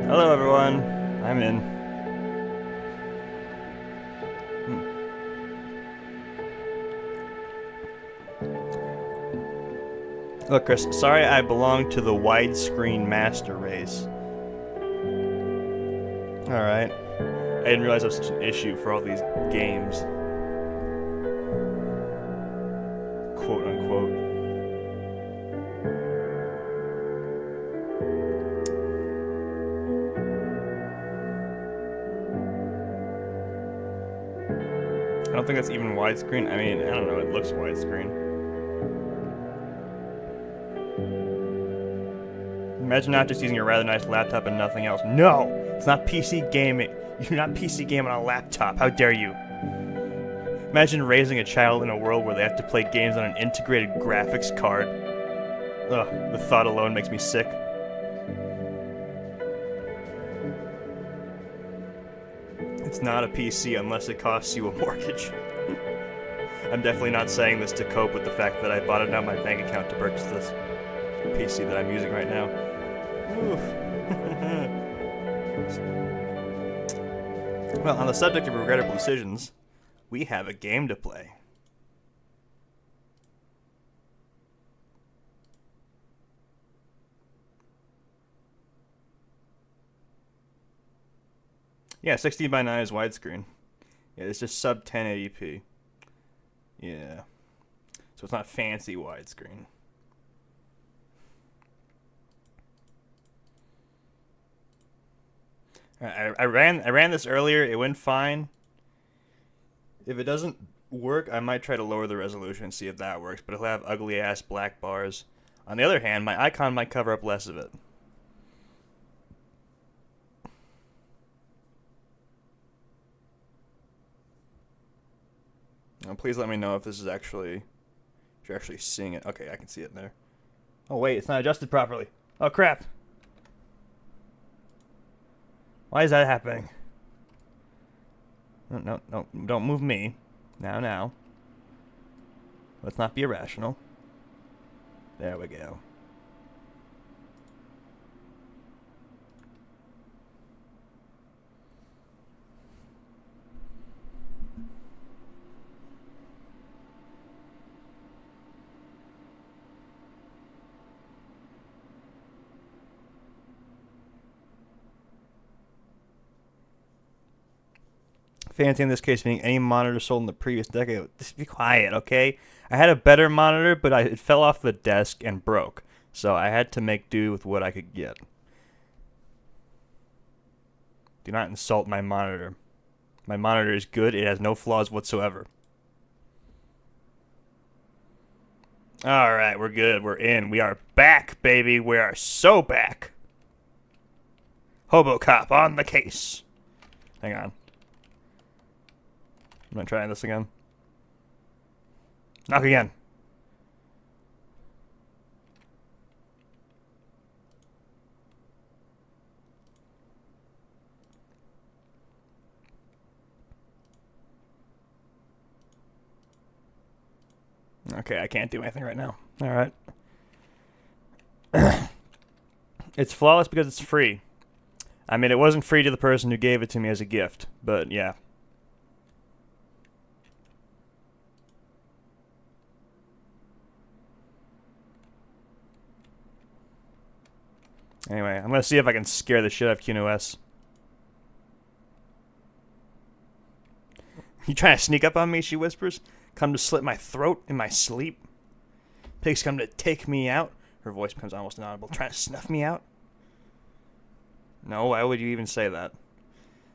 Hello everyone, I'm in. Look Chris, sorry I belong to the widescreen master race. Alright. I didn't realize that was such an issue for all these games. Quote unquote. I don't think that's even widescreen. I mean, I don't know, it looks widescreen. Imagine not just using a rather nice laptop and nothing else. No! It's not PC gaming. You're not PC gaming on a laptop. How dare you? Imagine raising a child in a world where they have to play games on an integrated graphics card. Ugh, the thought alone makes me sick. It's not a PC unless it costs you a mortgage. I'm definitely not saying this to cope with the fact that I bought it out of my bank account to purchase this PC that I'm using right now. Oof. Well, on the subject of regrettable decisions, we have a game to play. Yeah, 16 by 9 is widescreen. Yeah, it's just sub 1080p. Yeah. So it's not fancy widescreen. I ran this earlier. It went fine. If it doesn't work, I might try to lower the resolution and see if that works, but it'll have ugly ass black bars. On the other hand, my icon might cover up less of it. Now, please let me know if this is actually, if you're actually seeing it. Okay, I can see it in there. Oh wait, it's not adjusted properly. Oh crap. Why is that happening? No, don't move me. Now. Let's not be irrational. There we go. Fancy in this case being any monitor sold in the previous decade. Just be quiet, okay? I had a better monitor, but it fell off the desk and broke. So I had to make do with what I could get. Do not insult my monitor. My monitor is good. It has no flaws whatsoever. Alright, we're good. We're in. We are back, baby. We are so back. Hobocop on the case. Hang on. I'm gonna try this again. Knock again. Okay, I can't do anything right now. Alright. It's flawless because it's free. I mean, it wasn't free to the person who gave it to me as a gift, but yeah. Anyway, I'm gonna see if I can scare the shit out of QNOS. You trying to sneak up on me, she whispers. Come to slit my throat in my sleep. Pigs come to take me out. Her voice becomes almost inaudible. Trying to snuff me out? No, why would you even say that?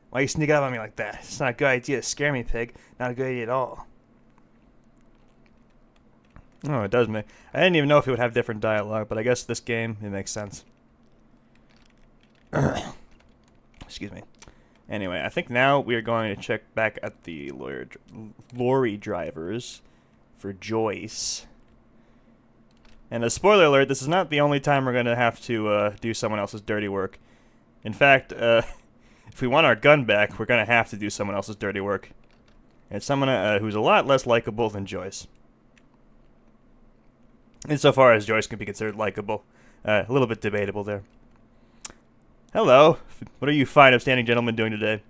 Why are you sneaking up on me like that? It's not a good idea to scare me, pig. Not a good idea at all. Oh, it does make... I didn't even know if it would have different dialogue, but I guess this game, it makes sense. Excuse me. Anyway, I think now we are going to check back at the lorry drivers for Joyce. And a spoiler alert, this is not the only time we're going to have to do someone else's dirty work. In fact, If we want our gun back, we're going to have to do someone else's dirty work. And someone who's a lot less likable than Joyce. Insofar as Joyce can be considered likable. A little bit debatable there. Hello. What are you fine, upstanding gentlemen doing today?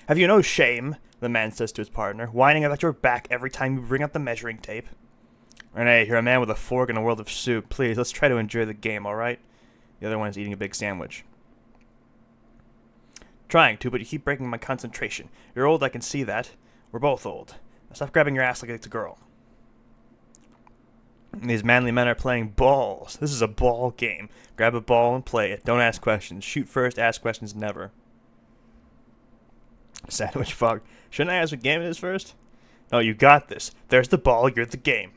Have you no shame, the man says to his partner, whining about your back every time you bring up the measuring tape? Renee, you're a man with a fork and a world of soup. Please, let's try to enjoy the game, alright? The other one is eating a big sandwich. Trying to, but you keep breaking my concentration. You're old, I can see that. We're both old. Now stop grabbing your ass like it's a girl. These manly men are playing balls. This is a ball game. Grab a ball and play it. Don't ask questions. Shoot first, ask questions never. Sandwich fog. Shouldn't I ask what game it is first? No, you got this. There's the ball, you're the game.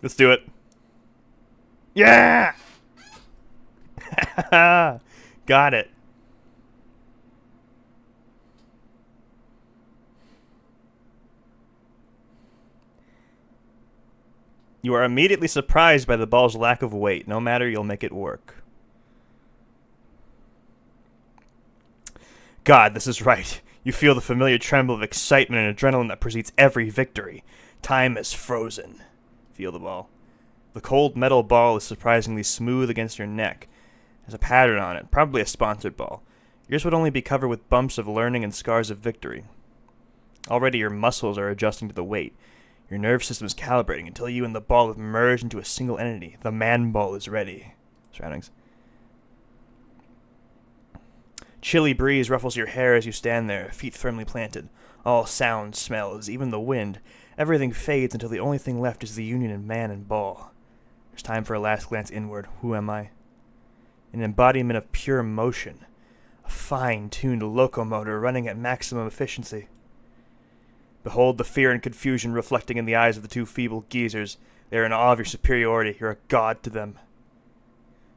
Let's do it. Yeah! Got it. You are immediately surprised by the ball's lack of weight. No matter, you'll make it work. God, this is right. You feel the familiar tremble of excitement and adrenaline that precedes every victory. Time is frozen. Feel the ball. The cold metal ball is surprisingly smooth against your neck. There's a pattern on it, probably a sponsored ball. Yours would only be covered with bumps of learning and scars of victory. Already your muscles are adjusting to the weight. Your nerve system is calibrating until you and the ball have merged into a single entity. The man ball is ready. Surroundings. Chilly breeze ruffles your hair as you stand there, feet firmly planted. All sounds, smells, even the wind. Everything fades until the only thing left is the union of man and ball. There's time for a last glance inward. Who am I? An embodiment of pure motion. A fine-tuned locomotor running at maximum efficiency. Behold the fear and confusion reflecting in the eyes of the two feeble geezers. They are in awe of your superiority. You're a god to them.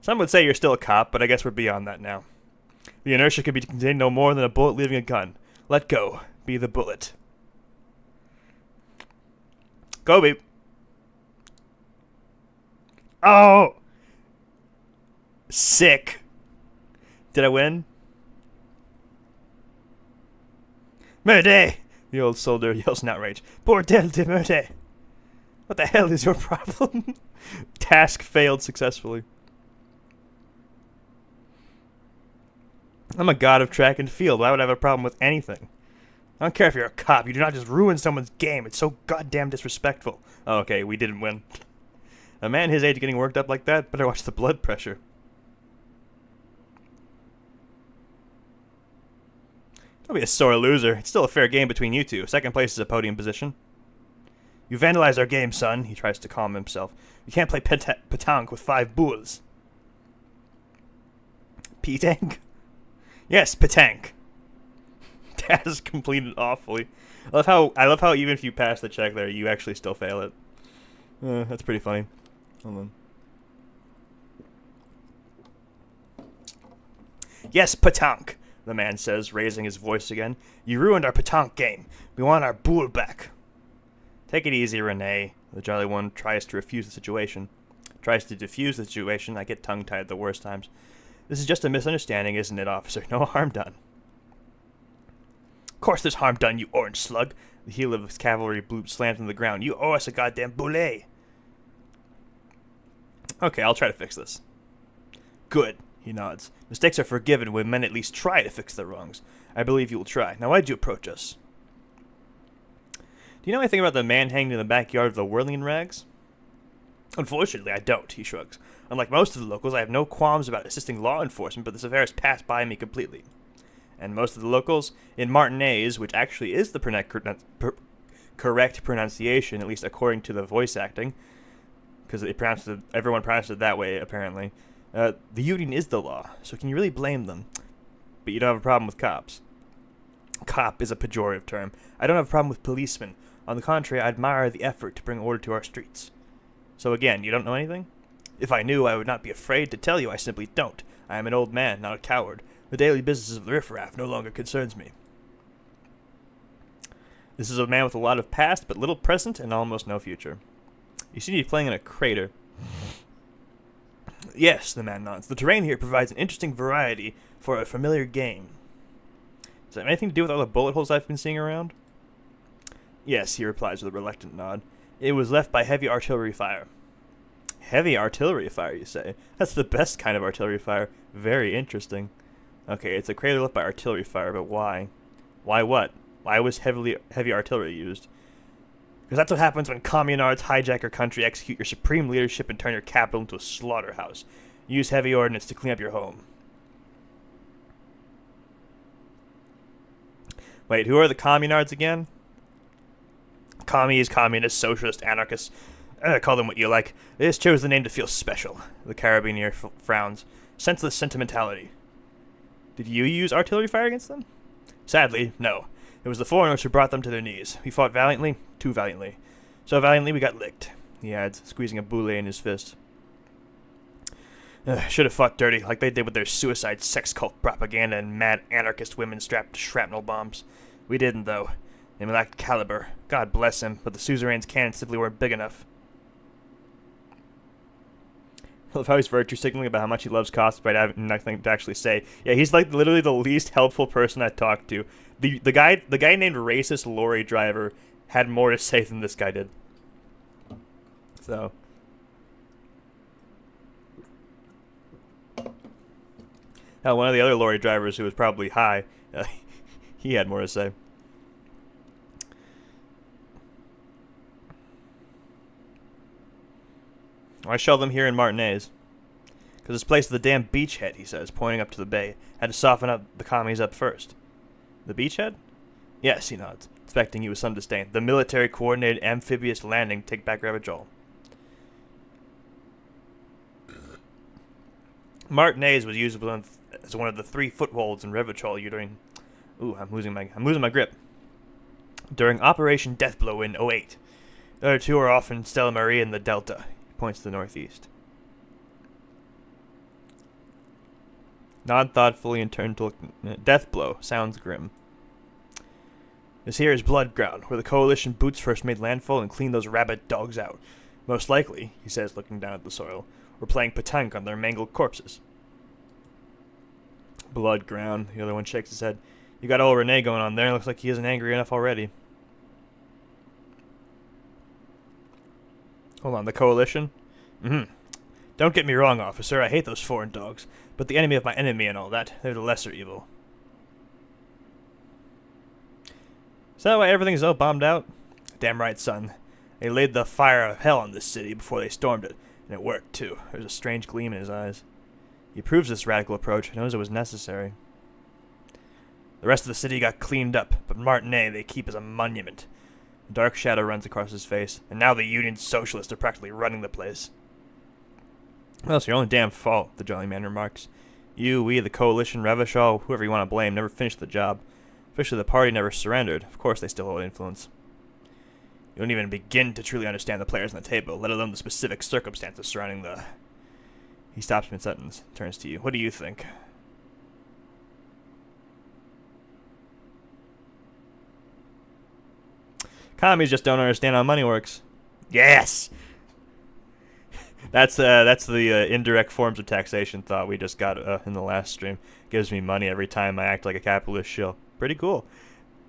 Some would say you're still a cop, but I guess we're beyond that now. The inertia can be contained no more than a bullet leaving a gun. Let go. Be the bullet. Kobe. Oh! Sick. Did I win? Merde! The old soldier yells in outrage. Bordel de merde! What the hell is your problem? Task failed successfully. I'm a god of track and field. Why would I have a problem with anything? I don't care if you're a cop. You do not just ruin someone's game. It's so goddamn disrespectful. Oh, okay, we didn't win. A man his age getting worked up like that? Better watch the blood pressure. Don't be a sore loser. It's still a fair game between you two. Second place is a podium position. You vandalized our game, son. He tries to calm himself. You can't play petanque with 5 bulls. Petanque? Yes, petanque. That is completed awfully. I love how even if you pass the check there, you actually still fail it. That's pretty funny. Hold on. Yes, petanque, the man says, raising his voice again. You ruined our petanque game. We want our boule back. Take it easy, Renee. The jolly one tries to defuse the situation. I get tongue-tied the worst times. This is just a misunderstanding, isn't it, officer? No harm done. Of course there's harm done, you orange slug. The heel of his cavalry boot slams on the ground. You owe us a goddamn boulet. Okay, I'll try to fix this. Good, he nods. Mistakes are forgiven when men at least try to fix their wrongs. I believe you will try. Now why'd you approach us? Do you know anything about the man hanged in the backyard of the Whirling Rags? Unfortunately, I don't, he shrugs. Unlike most of the locals, I have no qualms about assisting law enforcement, but this affair has passed by me completely. And most of the locals, in Martinez, which actually is the correct pronunciation, at least according to the voice acting, because everyone pronounced it that way, apparently, the union is the law, so can you really blame them? But you don't have a problem with cops. Cop is a pejorative term. I don't have a problem with policemen. On the contrary, I admire the effort to bring order to our streets. So again, you don't know anything? If I knew, I would not be afraid to tell you. I simply don't. I am an old man, not a coward. The daily business of the riffraff no longer concerns me. This is a man with a lot of past, but little present and almost no future. You seem to be playing in a crater. Yes, the man nods. The terrain here provides an interesting variety for a familiar game. Does that have anything to do with all the bullet holes I've been seeing around? Yes, he replies with a reluctant nod. It was left by heavy artillery fire. Heavy artillery fire, you say? That's the best kind of artillery fire. Very interesting. Okay, it's a crater left by artillery fire, but why? Why what? Why was heavy artillery used? Because that's what happens when communards hijack your country, execute your supreme leadership, and turn your capital into a slaughterhouse. Use heavy ordnance to clean up your home. Wait, who are the communards again? Commies, communists, socialists, anarchists. Call them what you like. They just chose the name to feel special. The carabiner frowns. Senseless sentimentality. Did you use artillery fire against them? Sadly, no. It was the foreigners who brought them to their knees. We fought valiantly, too valiantly. So valiantly we got licked, he adds, squeezing a boule in his fist. Should have fought dirty, like they did with their suicide sex cult propaganda and mad anarchist women strapped to shrapnel bombs. We didn't, though. They lacked caliber. God bless him, but the suzerain's cannons simply weren't big enough. I love how he's virtue signaling about how much he loves cops, but having nothing to actually say. Yeah, he's like literally the least helpful person I talked to. The guy named racist lorry driver had more to say than this guy did. So. Now, one of the other lorry drivers who was probably high, he had more to say. Why shell them here in Martinez? Because this place is the damn beachhead, he says, pointing up to the bay. Had to soften up the commies up first. The beachhead? Yes, he nods, inspecting you with some disdain. The military-coordinated amphibious landing. Take back Ravajol. Martinez was used as one of the 3 footholds in Ravachol during... Ooh, I'm losing my grip. During Operation Deathblow in 08. The other 2 are off in Stella Maria in the Delta. He points to the northeast. Nod thoughtfully and turn to look. Deathblow sounds grim. This here is Blood Ground, where the Coalition boots first made landfall and cleaned those rabid dogs out. Most likely, he says, looking down at the soil, we're playing petanque on their mangled corpses. Blood Ground, the other one shakes his head. You got old Rene going on there. Looks like he isn't angry enough already. Hold on, the Coalition? Don't get me wrong, officer. I hate those foreign dogs. But the enemy of my enemy and all that, they're the lesser evil. Is that why everything's all bombed out? Damn right, son. They laid the fire of hell on this city before they stormed it. And it worked, too. There's a strange gleam in his eyes. He approves this radical approach and knows it was necessary. The rest of the city got cleaned up, but Martinet they keep as a monument. A dark shadow runs across his face, and now the Union Socialists are practically running the place. Well, it's your own damn fault, the jolly man remarks. You, we, the Coalition, Revachol, whoever you want to blame, never finished the job. Officially, the party never surrendered. Of course they still hold influence. You don't even begin to truly understand the players on the table, let alone the specific circumstances surrounding the... He stops mid-sentence, turns to you. What do you think? Commies just don't understand how money works. Yes! That's the indirect forms of taxation thought we just got in the last stream. Gives me money every time I act like a capitalist shill. Pretty cool.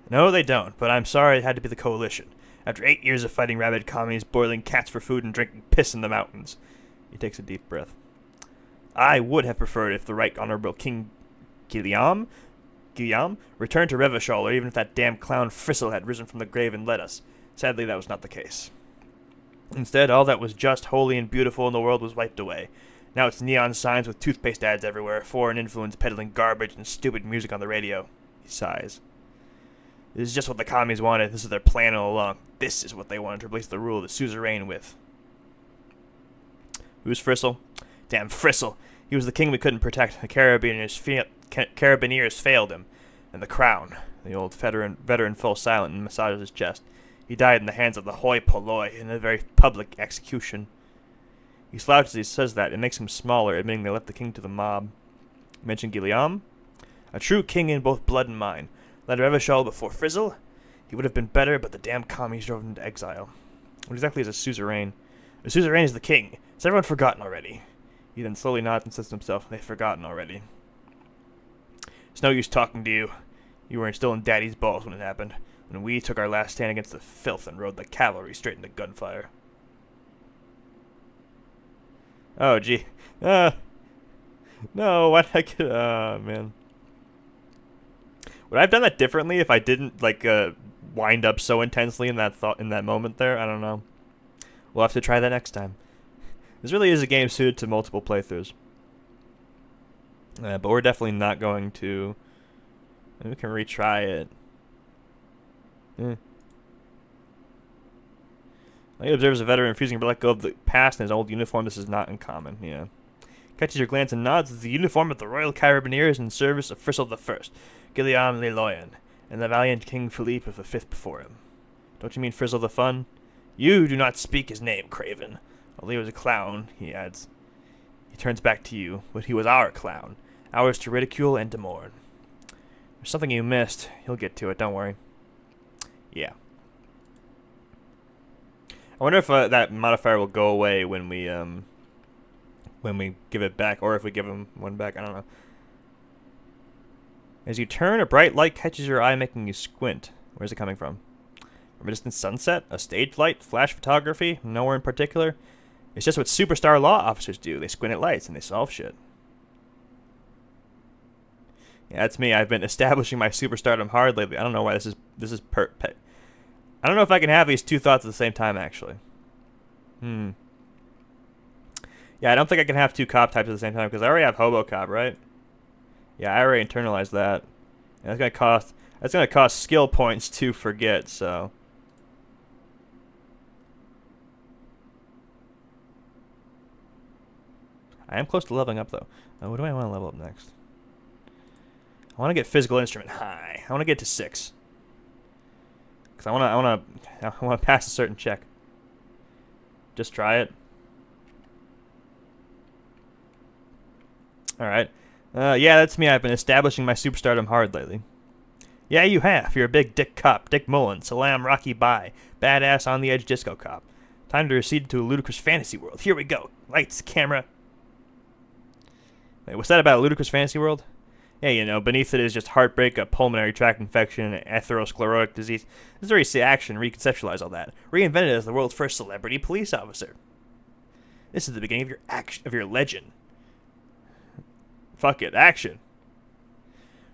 No, they don't, but I'm sorry it had to be the Coalition. After 8 years of fighting rabid commies, boiling cats for food, and drinking piss in the mountains. He takes a deep breath. I would have preferred if the Right Honorable King Guillaume returned to Revachol, or even if that damn clown Frissel had risen from the grave and led us. Sadly, that was not the case. Instead, all that was just, holy, and beautiful in the world was wiped away. Now it's neon signs with toothpaste ads everywhere, foreign influence peddling garbage and stupid music on the radio. He sighs. This is just what the commies wanted. This is their plan all along. This is what they wanted to replace the rule of the suzerain with. Who's Frissel? Damn Frissel. He was the king we couldn't protect. The Carabineers failed him. And the crown. The old veteran fell silent and massages his chest. He died in the hands of the hoi polloi in a very public execution. He slouches as he says that. It makes him smaller, admitting they left the king to the mob. You mentioned Guillaume? A true king in both blood and mind. Led Revachol before Frizzle? He would have been better, but the damn commies drove him into exile. What exactly is a suzerain? A suzerain is the king. Has everyone forgotten already? He then slowly nods and says to himself, they've forgotten already. It's no use talking to you. You were still in Daddy's balls when it happened, when we took our last stand against the filth and rode the cavalry straight into gunfire. Oh, gee. No, why did I get... man. Would I have done that differently if I didn't, like, wind up so intensely in that moment there? I don't know. We'll have to try that next time. This really is a game suited to multiple playthroughs. But we're definitely not going to... We can retry it. He observes a veteran refusing to let go of the past in his old uniform. This is not uncommon, yeah. Catches your glance and nods. It's the uniform of the Royal Carabineers in service of Frizzle the First, Guillaume le Loyen, and the valiant King Philippe of the Fifth before him. Don't you mean Frizzle the Fun? You do not speak his name, Craven. Although he was a clown, he adds. He turns back to you, but he was our clown. Ours to ridicule and to mourn. There's something you missed. He'll get to it, don't worry. Yeah. I wonder if that modifier will go away when we give it back, or if we give him one back, I don't know. As you turn, a bright light catches your eye, making you squint. Where's it coming from? From a distant sunset? A stage light? Flash photography? Nowhere in particular? It's just what superstar law officers do. They squint at lights and they solve shit. Yeah, that's me. I've been establishing my superstardom hard lately. I don't know why this is I don't know if I can have these two thoughts at the same time, actually. Yeah, I don't think I can have two cop types at the same time, because I already have Hobo Cop, right? Yeah, I already internalized that. And that's gonna cost skill points to forget, so. I am close to leveling up, though. What do I want to level up next? I want to get physical instrument high. I want to get to 6. Because I want to pass a certain check. Just try it. Alright. Yeah, that's me. I've been establishing my superstardom hard lately. Yeah, you have. You're a big dick cop. Dick Mullen. Salam, Rocky, bye. Badass on the edge disco cop. Time to recede to a ludicrous fantasy world. Here we go. Lights, camera. Wait, what's that about a ludicrous fantasy world? Yeah, you know, beneath it is just heartbreak, a pulmonary tract infection, an atherosclerotic disease. This is very see action, reconceptualize all that. Reinvented as the world's first celebrity police officer. This is the beginning of your your legend. Fuck it, action.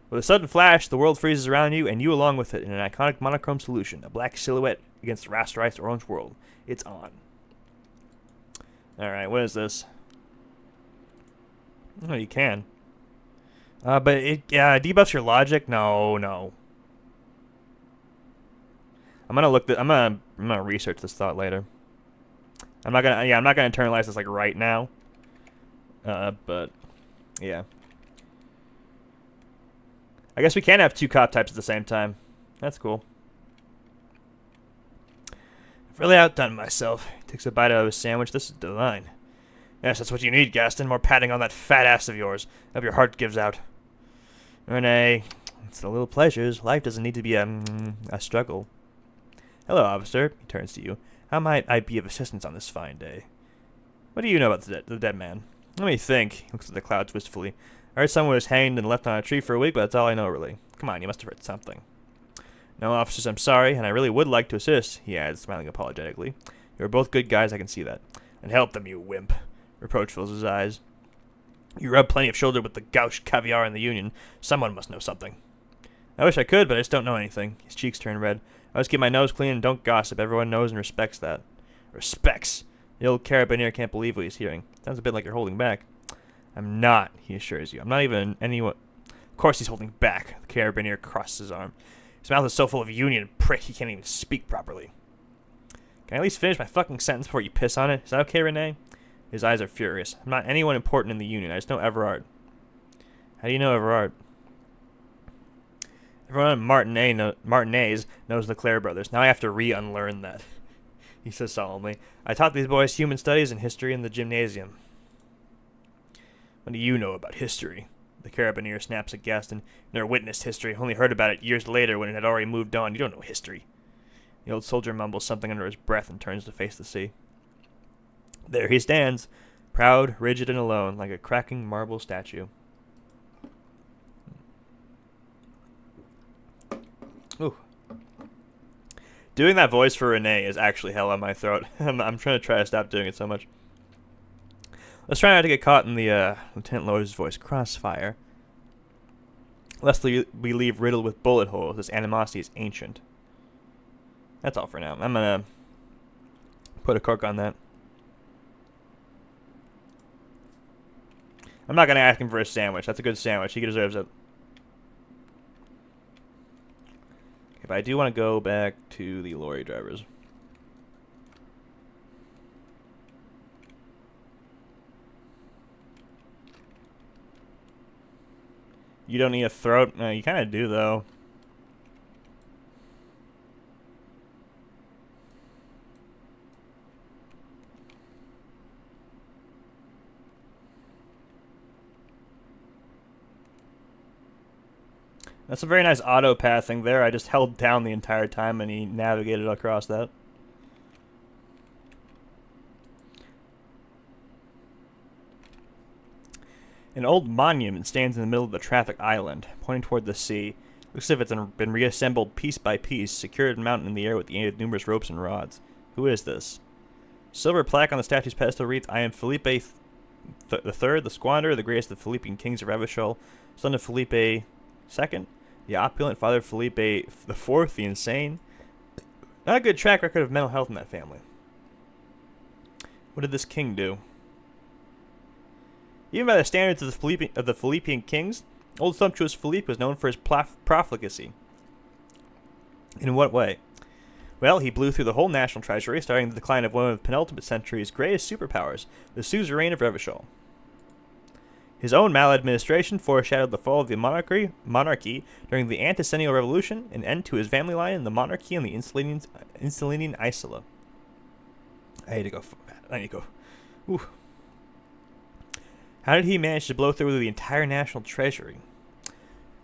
With a sudden flash, the world freezes around you, and you along with it in an iconic monochrome solution, a black silhouette against the rasterized orange world. It's on. Alright, what is this? Oh, you can. But it debuffs your logic? No. I'm gonna research this thought later. I'm not gonna internalize this like right now. But yeah. I guess we can have two cop types at the same time. That's cool. I've really outdone myself. He takes a bite out of his sandwich. This is divine. Yes, that's what you need, Gaston. More patting on that fat ass of yours. I hope your heart gives out. Renee, it's the little pleasures. Life doesn't need to be a struggle. Hello, officer. He turns to you. How might I be of assistance on this fine day? What do you know about the dead man? Let me think. He looks at the clouds wistfully. I heard someone was hanged and left on a tree for a week, but that's all I know, really. Come on, you must have heard something. No, officers, I'm sorry, and I really would like to assist, he adds, smiling apologetically. You're both good guys, I can see that. And help them, you wimp. Reproach fills his eyes. You rub plenty of shoulder with the gauche caviar in the Union. Someone must know something. I wish I could, but I just don't know anything. His cheeks turn red. I always keep my nose clean and don't gossip. Everyone knows and respects that. Respects? The old carabiner can't believe what he's hearing. Sounds a bit like you're holding back. I'm not, he assures you. I'm not even anyone. Of course he's holding back. The carabiner crosses his arm. His mouth is so full of Union prick he can't even speak properly. Can I at least finish my fucking sentence before you piss on it? Is that okay, Renee? His eyes are furious. I'm not anyone important in the Union. I just know Everard. How do you know Everard? Everyone at Martinez knows the Clare brothers. Now I have to re-unlearn that. He says solemnly. I taught these boys human studies and history in the gymnasium. What do you know about history? The carabineer snaps aghast and never witnessed history, only heard about it years later when it had already moved on. You don't know history. The old soldier mumbles something under his breath and turns to face the sea. There he stands, proud, rigid, and alone, like a cracking marble statue. Ooh. Doing that voice for Renee is actually hell on my throat. I'm trying to stop doing it so much. Let's try not to get caught in the Lieutenant Lowe's voice crossfire. Lest we leave riddled with bullet holes. This animosity is ancient. That's all for now. I'm gonna put a cork on that. I'm not gonna ask him for a sandwich. That's a good sandwich. He deserves it. Okay, but I do want to go back to the lorry drivers. You don't need a throat? No, you kind of do, though. That's a very nice auto pathing there. I just held down the entire time and he navigated across that. An old monument stands in the middle of the traffic island, pointing toward the sea. Looks as if it's been reassembled piece by piece, secured and mounted in the air with the aid of numerous ropes and rods. Who is this? Silver plaque on the statue's pedestal reads, I am Felipe the Third, the Squanderer, the greatest of the Philippian kings of Revachol, son of Felipe II, the opulent, father of Felipe IV, the insane. Not a good track record of mental health in that family. What did this king do? Even by the standards of the Philippian kings, old sumptuous Philippe was known for his profligacy. In what way? Well, he blew through the whole national treasury, starting the decline of one of the penultimate century's greatest superpowers, the suzerain of Revachol. His own maladministration foreshadowed the fall of the monarchy during the Anticennial Revolution, an end to his family line in the monarchy and the Insuline Isola. I need to go. Ooh. How did he manage to blow through the entire national treasury?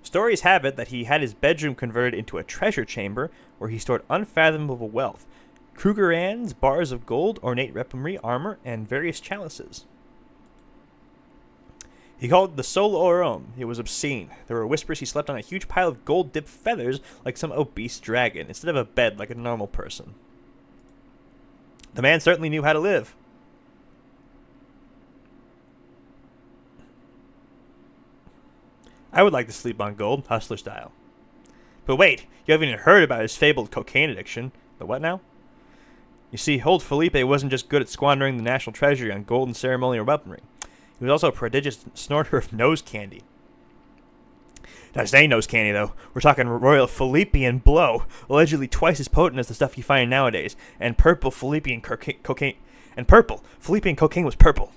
Stories have it that he had his bedroom converted into a treasure chamber where he stored unfathomable wealth, Krugerrands, bars of gold, ornate weaponry, armor, and various chalices. He called it the Sol Orum. It was obscene. There were whispers he slept on a huge pile of gold-dipped feathers like some obese dragon, instead of a bed like a normal person. The man certainly knew how to live. I would like to sleep on gold, hustler style. But wait, you haven't even heard about his fabled cocaine addiction. The what now? You see, old Felipe wasn't just good at squandering the national treasury on gold and ceremonial weaponry. He was also a prodigious snorter of nose candy. Now, this ain't nose candy, though. We're talking royal Philippian blow, allegedly twice as potent as the stuff you find nowadays, and purple Philippian cocaine. And purple. Philippian cocaine was purple.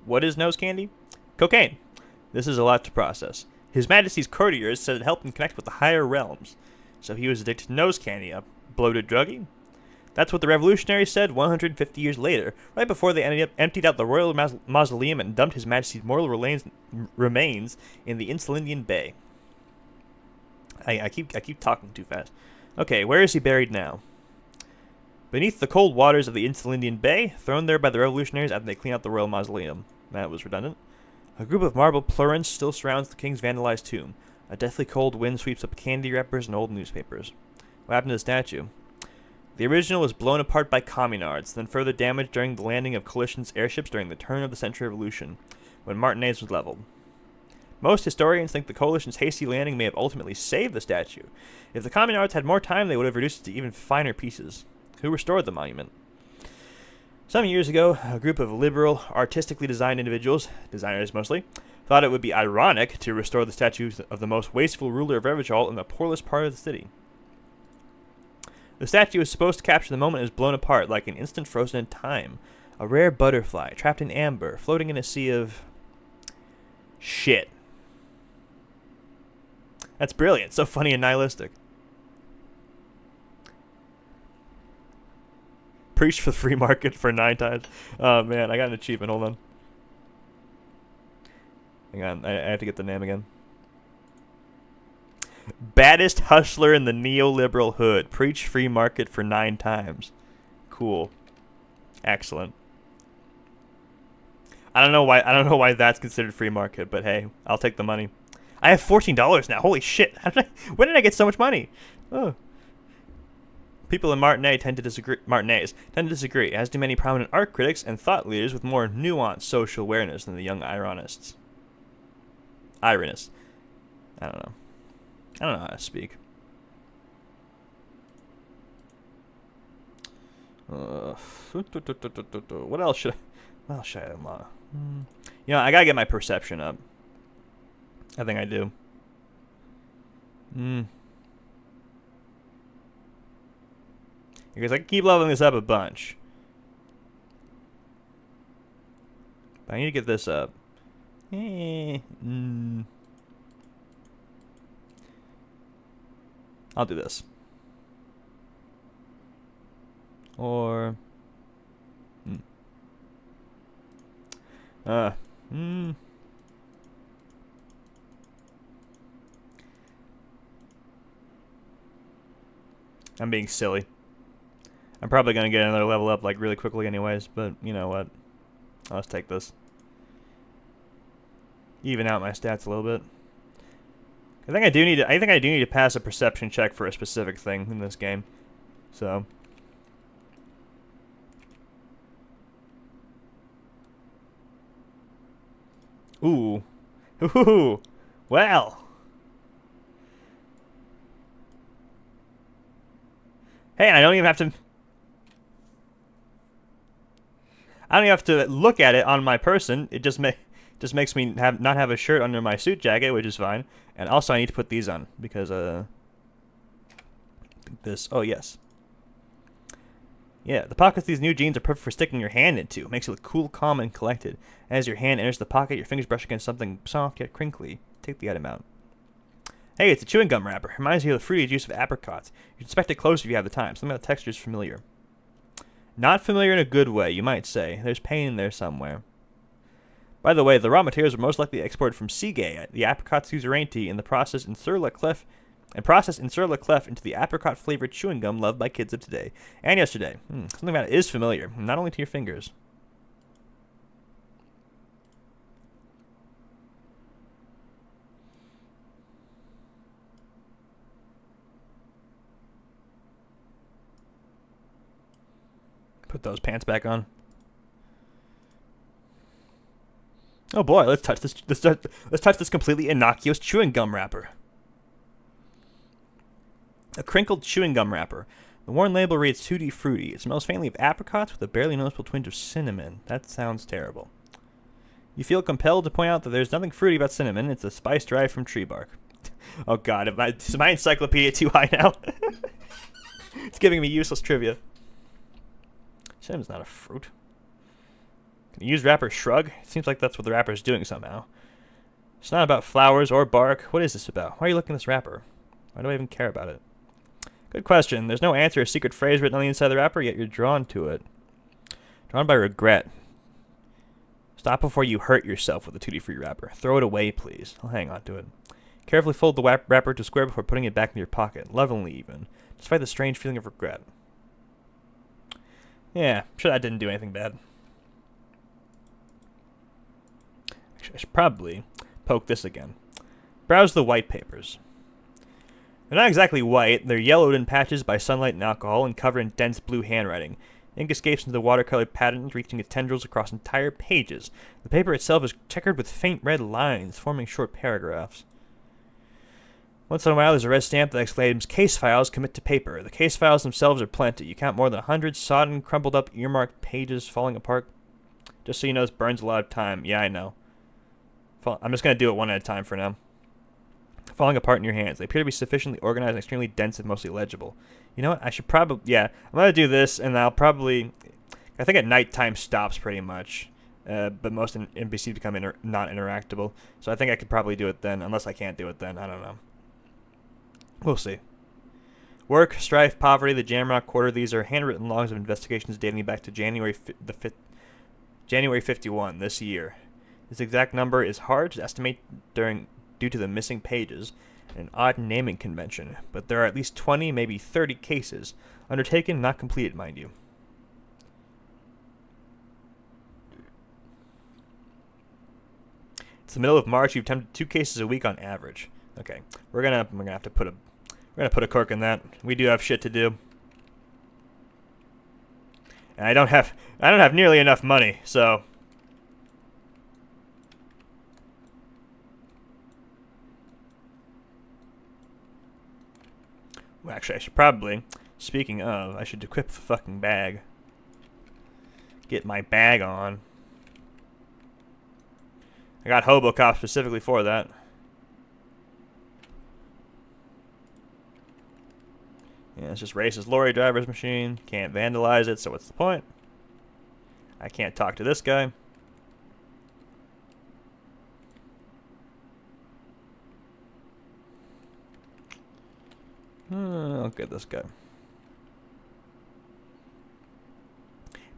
What is nose candy? Cocaine. This is a lot to process. His Majesty's courtiers said it helped him connect with the higher realms. So he was addicted to nose candy, a bloated druggie? That's what the revolutionaries said 150 years later, right before they emptied out the royal mausoleum and dumped His Majesty's mortal remains in the Insulindian Bay. I keep talking too fast. Okay, where is he buried now? Beneath the cold waters of the Insulindian Bay, thrown there by the revolutionaries after they cleaned out the royal mausoleum. That was redundant. A group of marble plurins still surrounds the king's vandalized tomb. A deathly cold wind sweeps up candy wrappers and old newspapers. What happened to the statue? The original was blown apart by communards, then further damaged during the landing of coalition's airships during the turn of the century revolution, when Martinez was leveled. Most historians think the coalition's hasty landing may have ultimately saved the statue. If the communards had more time, they would have reduced it to even finer pieces. Who restored the monument? Some years ago, a group of liberal, artistically designed individuals, designers mostly, thought it would be ironic to restore the statues of the most wasteful ruler of Revachol in the poorest part of the city. The statue is supposed to capture the moment it is blown apart, like an instant frozen in time. A rare butterfly, trapped in amber, floating in a sea of... shit. That's brilliant. So funny and nihilistic. Preach for the free market for 9 times. Oh, man. I got an achievement. Hold on. Hang on. I have to get the name again. Baddest hustler in the neoliberal hood. Preach free market for 9 times. Cool. Excellent. I don't know why that's considered free market, but hey, I'll take the money. I have $14 now. Holy shit. When did I get so much money? Oh. People in Martinaise tend to disagree, as do many prominent art critics and thought leaders with more nuanced social awareness than the young ironists. Ironists. I don't know. I don't know how to speak. What else should I unlock? You know, I gotta get my perception up. I think I do. Because I can keep leveling this up a bunch. But I need to get this up. I'll do this. Or... I'm being silly. I'm probably going to get another level up like really quickly anyways, but you know what? Let's take this. Even out my stats a little bit. I think I do need to pass a perception check for a specific thing in this game. So Ooh. Ooh. Well. Hey, I don't even have to look at it on my person. It just makes me not have a shirt under my suit jacket, which is fine. And also I need to put these on because this. Oh, yes. Yeah, the pockets of these new jeans are perfect for sticking your hand into. It makes it look cool, calm, and collected. As your hand enters the pocket, your fingers brush against something soft yet crinkly. Take the item out. Hey, it's a chewing gum wrapper. Reminds you of the fruity juice of apricots. You should inspect it closer if you have the time. Something about the texture is familiar. Not familiar in a good way, you might say. There's pain in there somewhere. By the way, the raw materials were most likely exported from Seagay, the apricot suzerainty, in the process in Sur-la-Clef into the apricot-flavored chewing gum loved by kids of today and yesterday. Something about it is familiar, not only to your fingers. Put those pants back on. Oh boy, let's touch this. Let's touch this completely innocuous chewing gum wrapper. A crinkled chewing gum wrapper. The worn label reads Tutti Frutti. It smells faintly of apricots with a barely noticeable twinge of cinnamon. That sounds terrible. You feel compelled to point out that there's nothing fruity about cinnamon. It's a spice derived from tree bark. Oh god, is my encyclopedia too high now? It's giving me useless trivia. Cinnamon's not a fruit. Can you use wrapper shrug? It seems like that's what the wrapper is doing somehow. It's not about flowers or bark. What is this about? Why are you looking at this wrapper? Why do I even care about it? Good question. There's no answer or secret phrase written on the inside of the wrapper, yet you're drawn to it. Drawn by regret. Stop before you hurt yourself with the Tutti Frutti wrapper. Throw it away, please. I'll hang on to it. Carefully fold the wrapper to square before putting it back in your pocket. Lovingly, even. Despite the strange feeling of regret. Yeah, I'm sure that didn't do anything bad. Actually, I should probably poke this again. Browse the white papers. They're not exactly white. They're yellowed in patches by sunlight and alcohol and covered in dense blue handwriting. Ink escapes into the watercolor patterns, reaching its tendrils across entire pages. The paper itself is checkered with faint red lines, forming short paragraphs. Once in a while, there's a red stamp that exclaims, "Case files commit to paper." The case files themselves are plenty. You count more than 100 sodden, crumpled up, earmarked pages falling apart. Just so you know, this burns a lot of time. Yeah, I know. I'm just going to do it one at a time for now. Falling apart in your hands. They appear to be sufficiently organized and extremely dense and mostly legible. You know what? I should probably... Yeah, I'm going to do this, and I'll probably... I think at nighttime stops pretty much. But most NPCs become not interactable. So I think I could probably do it then, unless I can't do it then. I don't know. We'll see. Work, strife, poverty, the Jamrock Quarter. These are handwritten logs of investigations dating back to January 51 this year. This exact number is hard to estimate due to the missing pages and an odd naming convention, but there are at least 20, maybe 30 cases undertaken, not completed, mind you. It's the middle of March. You've attempted 2 cases a week on average. Okay, we're gonna have to put a cork in that. We do have shit to do, and I don't have nearly enough money, so. Well, actually, I should probably, speaking of, I should equip the fucking bag. Get my bag on. I got Hobocop specifically for that. Yeah, it's just racist lorry driver's machine. Can't vandalize it, so what's the point? I can't talk to this guy. I'll get this guy.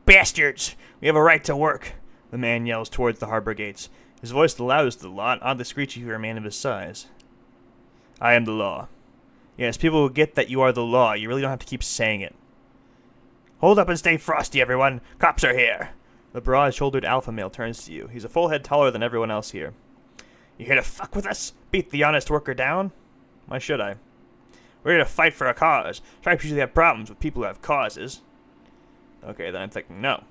Bastards! We have a right to work, the man yells towards the harbor gates. His voice the loudest of the lot, oddly screechy for a man of his size. I am the law. Yes, people will get that you are the law. You really don't have to keep saying it. Hold up and stay frosty, everyone. Cops are here. The broad-shouldered alpha male turns to you. He's a full head taller than everyone else here. You here to fuck with us? Beat the honest worker down? Why should I? We're here to fight for a cause. Stripes usually have problems with people who have causes. Okay, then I'm thinking no.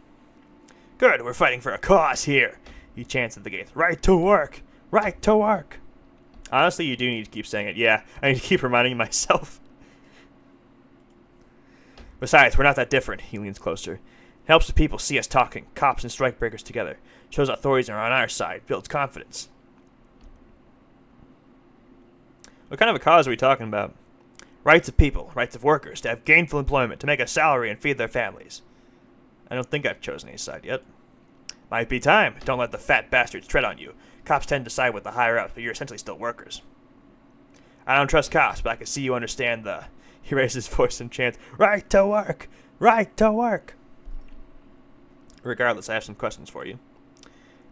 Good, we're fighting for a cause here. He chants at the gates. Right to work! Right to work! Honestly, you do need to keep saying it. Yeah, I need to keep reminding myself. Besides, we're not that different. He leans closer. It helps the people see us talking, cops and strikebreakers together. Shows authorities are on our side. Builds confidence. What kind of a cause are we talking about? Rights of people, rights of workers, to have gainful employment, to make a salary and feed their families. I don't think I've chosen any side yet. Might be time. Don't let the fat bastards tread on you. Cops tend to side with the higher-ups, but you're essentially still workers. I don't trust cops, but I can see you understand the... He raises his voice and chants, Right to work! Right to work! Regardless, I have some questions for you.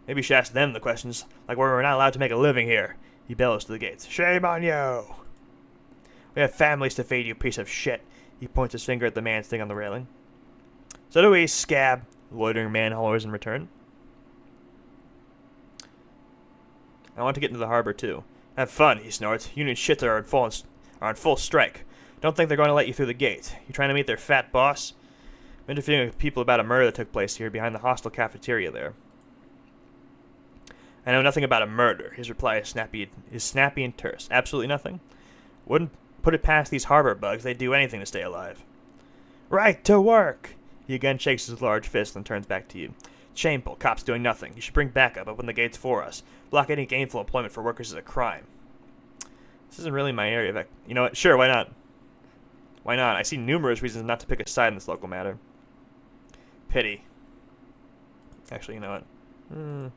Maybe you should ask them the questions, like why we're not allowed to make a living here. He bellows to the gates. Shame on you! We have families to feed, you piece of shit. He points his finger at the man sitting on the railing. So do we, scab. The loitering man hollers in return. I want to get into the harbor, too. Have fun, he snorts. Union shits are on full strike. Don't think they're going to let you through the gate. You trying to meet their fat boss? I'm interviewing with people about a murder that took place here behind the hostel cafeteria there. I know nothing about a murder. His reply is snappy and terse. Absolutely nothing. Wouldn't put it past these harbor bugs. They'd do anything to stay alive. Right to work! He again shakes his large fist and turns back to you. Shameful. Cops doing nothing. You should bring backup. Open the gates for us. Block any gainful employment for workers is a crime. This isn't really my area of... You know what? Sure, why not? Why not? I see numerous reasons not to pick a side in this local matter. Pity. Actually, you know what?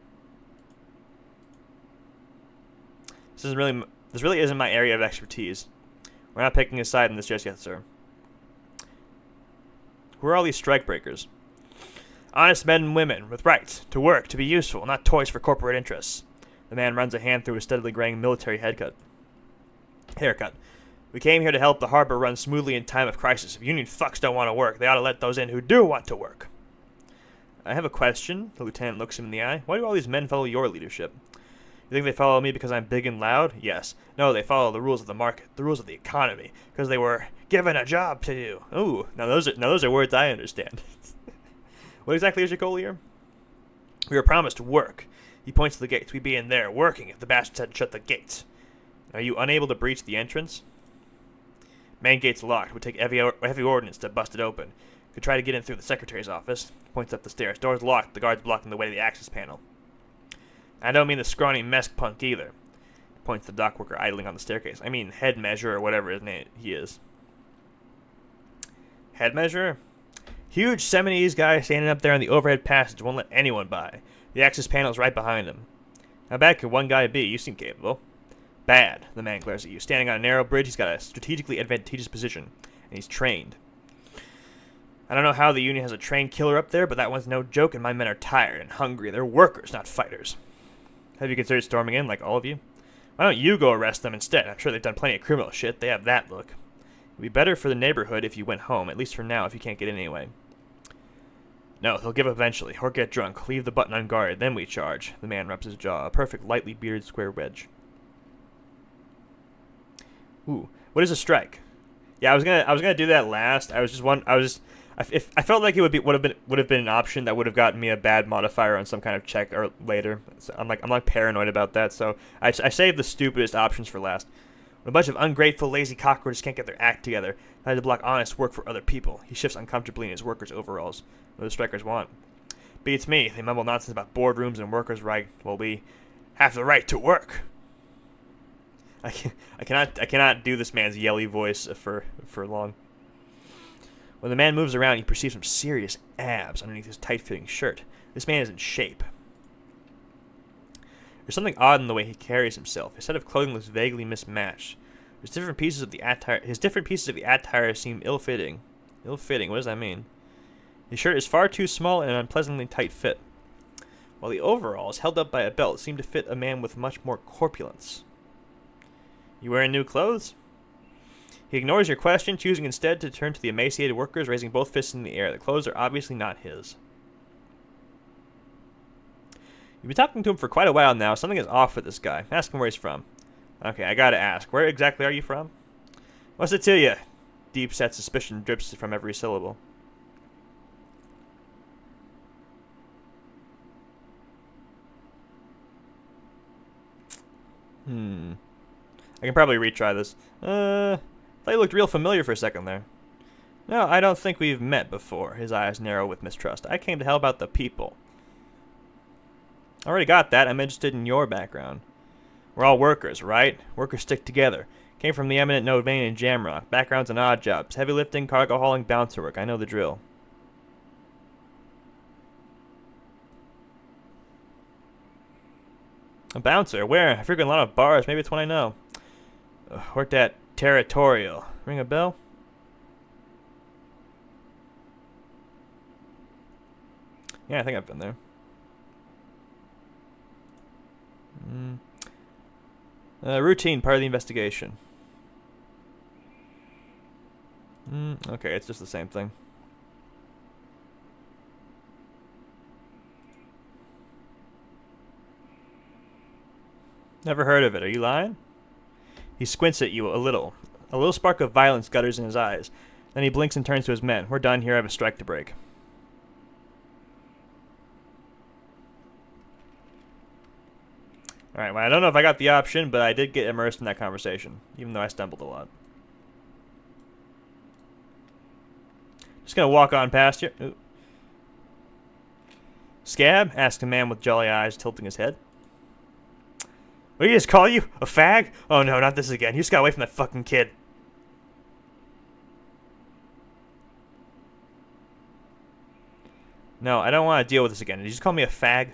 This really isn't my area of expertise. We're not picking a side in this just yet, sir. Who are all these strikebreakers? Honest men and women with rights to work, to be useful, not toys for corporate interests. The man runs a hand through his steadily graying military haircut. We came here to help the harbor run smoothly in time of crisis. If union fucks don't want to work, they ought to let those in who do want to work. I have a question. The lieutenant looks him in the eye. Why do all these men follow your leadership? You think they follow me because I'm big and loud? Yes. No, they follow the rules of the market, the rules of the economy, because they were given a job to do. Ooh, now those are words I understand. What exactly is your goal here? We were promised work. He points to the gates. We'd be in there working if the bastards had shut the gates. Are you unable to breach the entrance? Main gate's locked. Would take heavy ordnance to bust it open. Could try to get in through the secretary's office. Points up the stairs. Door's locked. The guard's blocking the way to the access panel. I don't mean the scrawny mesk punk either. Points to the dock worker idling on the staircase. I mean head measure or whatever his name he is. Head measure? Huge Seminese guy standing up there in the overhead passage won't let anyone by. The access panel's right behind him. How bad could one guy be? You seem capable. Bad, the man glares at you. Standing on a narrow bridge, he's got a strategically advantageous position. and he's trained. I don't know how the Union has a trained killer up there, but that one's no joke, and my men are tired and hungry. They're workers, not fighters. Have you considered storming in, like all of you? Why don't you go arrest them instead? I'm sure they've done plenty of criminal shit. They have that look. It'd be better for the neighborhood if you went home, at least for now if you can't get in anyway. No, they'll give up eventually, or get drunk. Leave the button unguarded, then we charge. The man rubs his jaw, a perfect lightly bearded square wedge. Ooh, what is a strike? Yeah, I was gonna do that last. I felt like it would have been an option that would have gotten me a bad modifier on some kind of check or later. So I'm like paranoid about that, so I saved the stupidest options for last. When a bunch of ungrateful, lazy cockroaches can't get their act together, they had to block honest work for other people. He shifts uncomfortably in his workers' overalls. What do the strikers want? Beats me. They mumble nonsense about boardrooms and workers' right. Well, we have the right to work. I cannot do this man's yelly voice for long. When the man moves around, he perceives some serious abs underneath his tight-fitting shirt. This man is in shape. There's something odd in the way he carries himself. His set of clothing looks vaguely mismatched. His different pieces of the attire seem ill-fitting. Ill-fitting, what does that mean? His shirt is far too small and an unpleasantly tight fit, while the overalls, held up by a belt, seem to fit a man with much more corpulence. You wearing new clothes? He ignores your question, choosing instead to turn to the emaciated workers, raising both fists in the air. The clothes are obviously not his. You've been talking to him for quite a while now. Something is off with this guy. Ask him where he's from. Okay, I gotta ask. Where exactly are you from? What's it to you? Deep-set suspicion drips from every syllable. I can probably retry this. Thought you looked real familiar for a second there. No, I don't think we've met before. His eyes narrow with mistrust. I came to help out the people. Already got that. I'm interested in your background. We're all workers, right? Workers stick together. Came from the eminent domain in Jamrock. Backgrounds and odd jobs. Heavy lifting, cargo hauling, bouncer work. I know the drill. A bouncer? Where? I frequent a lot of bars. Maybe it's one I know. Worked at Territorial. Ring a bell? Yeah, I think I've been there. Routine, part of the investigation. Okay, it's just the same thing. Never heard of it. Are you lying? He squints at you a little. A little spark of violence gutters in his eyes. Then he blinks and turns to his men. We're done here. I have a strike to break. Alright, well, I don't know if I got the option, but I did get immersed in that conversation, even though I stumbled a lot. Just gonna walk on past you. Ooh. Scab? Asked a man with jolly eyes, tilting his head. What did he just call you? A fag? Oh no, not this again. You just got away from that fucking kid. No, I don't want to deal with this again. Did you just call me a fag?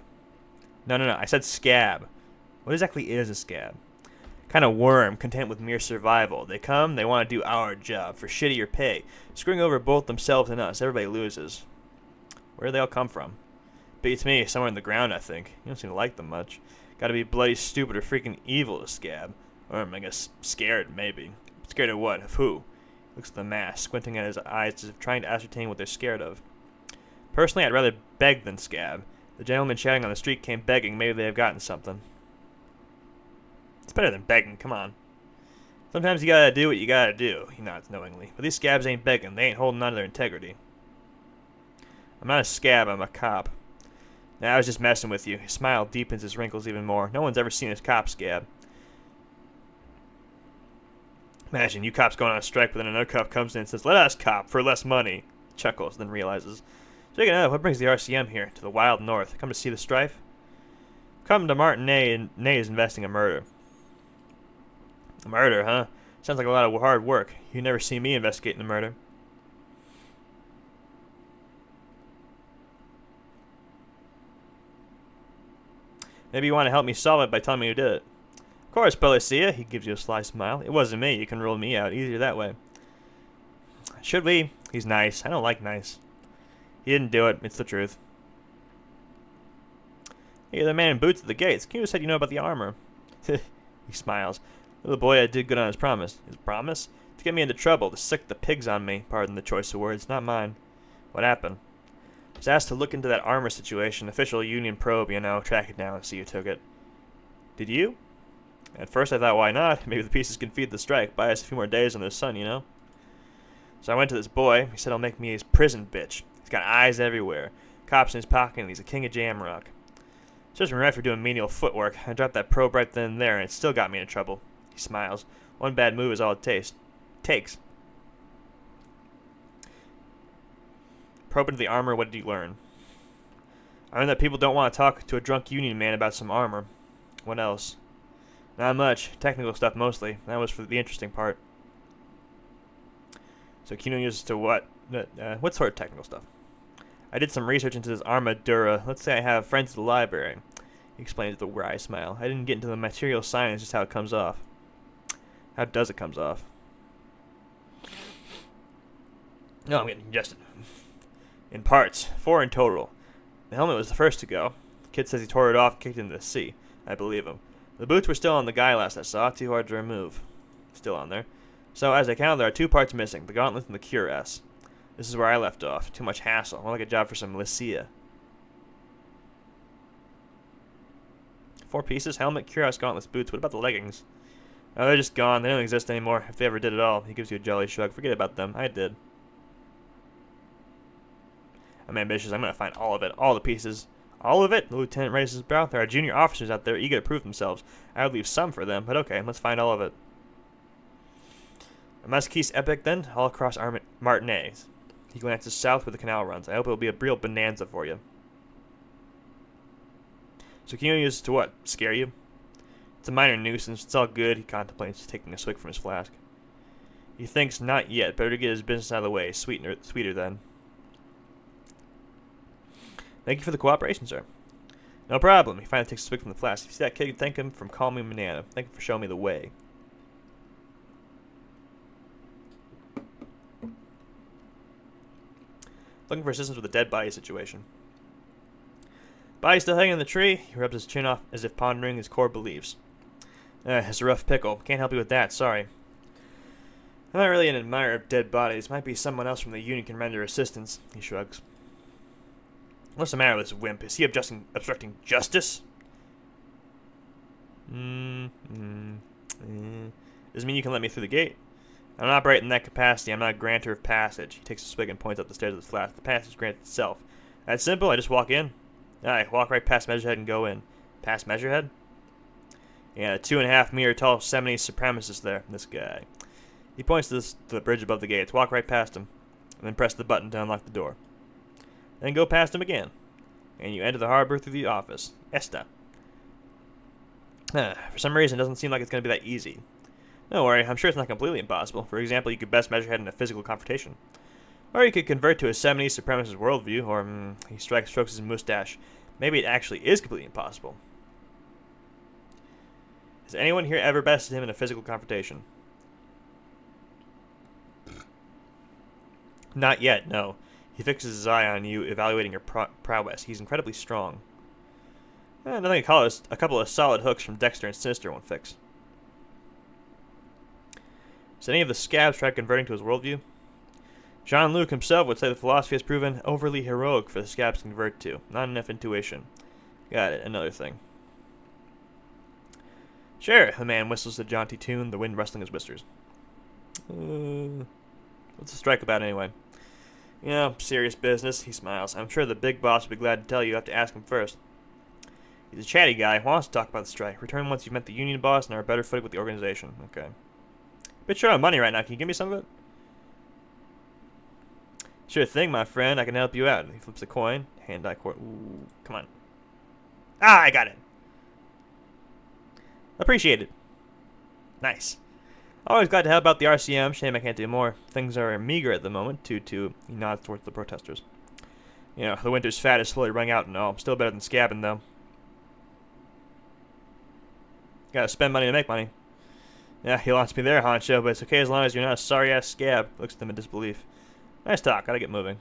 No. I said scab. What exactly is a scab? Kind of worm, content with mere survival. They come, they want to do our job for shittier pay. Screwing over both themselves and us. Everybody loses. Where do they all come from? Beats me. Somewhere in the ground, I think. You don't seem to like them much. Gotta be bloody stupid or freaking evil to scab. Or I guess scared, maybe. Scared of what? Of who? Looks at the mask, squinting at his eyes as if trying to ascertain what they're scared of. Personally, I'd rather beg than scab. The gentleman shouting on the street came begging. Maybe they have gotten something. It's better than begging, come on. Sometimes you gotta do what you gotta do, he nods knowingly. But these scabs ain't begging, they ain't holding on to their integrity. I'm not a scab, I'm a cop. Nah, I was just messing with you. His smile deepens his wrinkles even more. No one's ever seen his cop scab. Imagine you cops going on a strike, but then another cop comes in and says, let us cop for less money. Chuckles, then realizes. Speaking of, what brings the RCM here, to the wild north? Come to see the strife? Come to Martinet, and Ney is investing a murder. A murder, huh? Sounds like a lot of hard work. You never see me investigating a murder. Maybe you want to help me solve it by telling me who did it. Of course, Belicia, he gives you a sly smile. It wasn't me. You can rule me out. Easier that way. Should we? He's nice. I don't like nice. He didn't do it. It's the truth. Hey, you're the man in boots at the gates. Kino said you know about the armor. He smiles. Little boy did good on his promise. His promise? To get me into trouble, to sick the pigs on me. Pardon the choice of words, not mine. What happened? I was asked to look into that armor situation. Official union probe, you know. Track it down and see who took it. Did you? At first I thought, why not? Maybe the pieces can feed the strike. Buy us a few more days in the sun, you know? So I went to this boy. He said he'll make me his prison bitch. He's got eyes everywhere. Cops in his pocket, and he's a king of Jamrock. Judgment right for doing menial footwork. I dropped that probe right then and there, and it still got me into trouble. He smiles. One bad move is all it takes. Probe into the armor, what did you learn? I learned that people don't want to talk to a drunk union man about some armor. What else? Not much. Technical stuff mostly. That was for the interesting part. So Kino uses to what? What sort of technical stuff? I did some research into this armadura. Let's say I have friends at the library. He explains with a wry smile. I didn't get into the material science, just how it comes off. How does it comes off? No, I'm getting congested. In parts. 4 in total. The helmet was the first to go. The kid says he tore it off and kicked it into the sea. I believe him. The boots were still on the guy last I saw. Too hard to remove. Still on there. So, as I count, there are 2 parts missing. The gauntlet and the cuirass. This is where I left off. Too much hassle. More like a job for some ELYSIUM. 4 pieces. Helmet, cuirass, gauntlets, boots. What about the leggings? Oh, they're just gone. They don't exist anymore. If they ever did at all. He gives you a jolly shrug. Forget about them. I did. I'm ambitious. I'm going to find all of it. All the pieces. All of it? The lieutenant raises his brow. There are junior officers out there eager to prove themselves. I would leave some for them, but okay, let's find all of it. A Masquise epic, then? All across Martinez. He glances south where the canal runs. I hope it will be a real bonanza for you. So Kino uses to what? Scare you? It's a minor nuisance. It's all good. He contemplates taking a swig from his flask. He thinks not yet. Better to get his business out of the way. Sweeter then. Thank you for the cooperation, sir. No problem. He finally takes a swig from the flask. If you see that kid, thank him for calling me Banana. Thank him for showing me the way. Looking for assistance with a dead body situation. Body still hanging in the tree. He rubs his chin off as if pondering his core beliefs. It's a rough pickle. Can't help you with that. Sorry. I'm not really an admirer of dead bodies. Might be someone else from the union can render assistance. He shrugs. What's the matter with this wimp? Is he obstructing justice? Doesn't mean you can let me through the gate. I don't operate in that capacity. I'm not a grantor of passage. He takes a swig and points up the stairs of the flat. The passage grants itself. That's simple. I just walk in. Alright, walk right past Measurehead and go in. Past Measurehead? Yeah, the 2.5 meter tall 70s supremacist there. This guy. He points to the bridge above the gates. Walk right past him. And then press the button to unlock the door. Then go past him again. And you enter the harbor through the office. Esta. For some reason, it doesn't seem like it's going to be that easy. Don't worry, I'm sure it's not completely impossible. For example, you could best Measurehead in a physical confrontation. Or you could convert to a 70s supremacist worldview, or he strokes his mustache. Maybe it actually is completely impossible. Has anyone here ever bested him in a physical confrontation? Not yet, no. He fixes his eye on you, evaluating your prowess. He's incredibly strong. Nothing a couple of solid hooks from Dexter and Sinister won't fix. Does any of the scabs try converting to his worldview? Jean-Luc himself would say the philosophy has proven overly heroic for the scabs to convert to. Not enough intuition. Got it, another thing. Sure, the man whistles a jaunty tune, the wind rustling his whiskers. What's the strike about anyway? Serious business, he smiles. I'm sure the big boss will be glad to tell you. You have to ask him first. He's a chatty guy, wants to talk about the strike. Return once you've met the union boss and are better footed with the organization. Okay. Bit short on money right now. Can you give me some of it? Sure thing, my friend. I can help you out. He flips a coin. Hand-eye court. Ooh, come on. I got it. Appreciate it. Nice. Always glad to help out the RCM. Shame I can't do more. Things are meager at the moment. He nods towards the protesters. The winter's fat is slowly running out and all. Still better than scabbing, though. Gotta spend money to make money. Yeah, he lost me there, Honcho, but it's okay as long as you're not a sorry-ass scab. Looks at them in disbelief. Nice talk. Gotta get moving.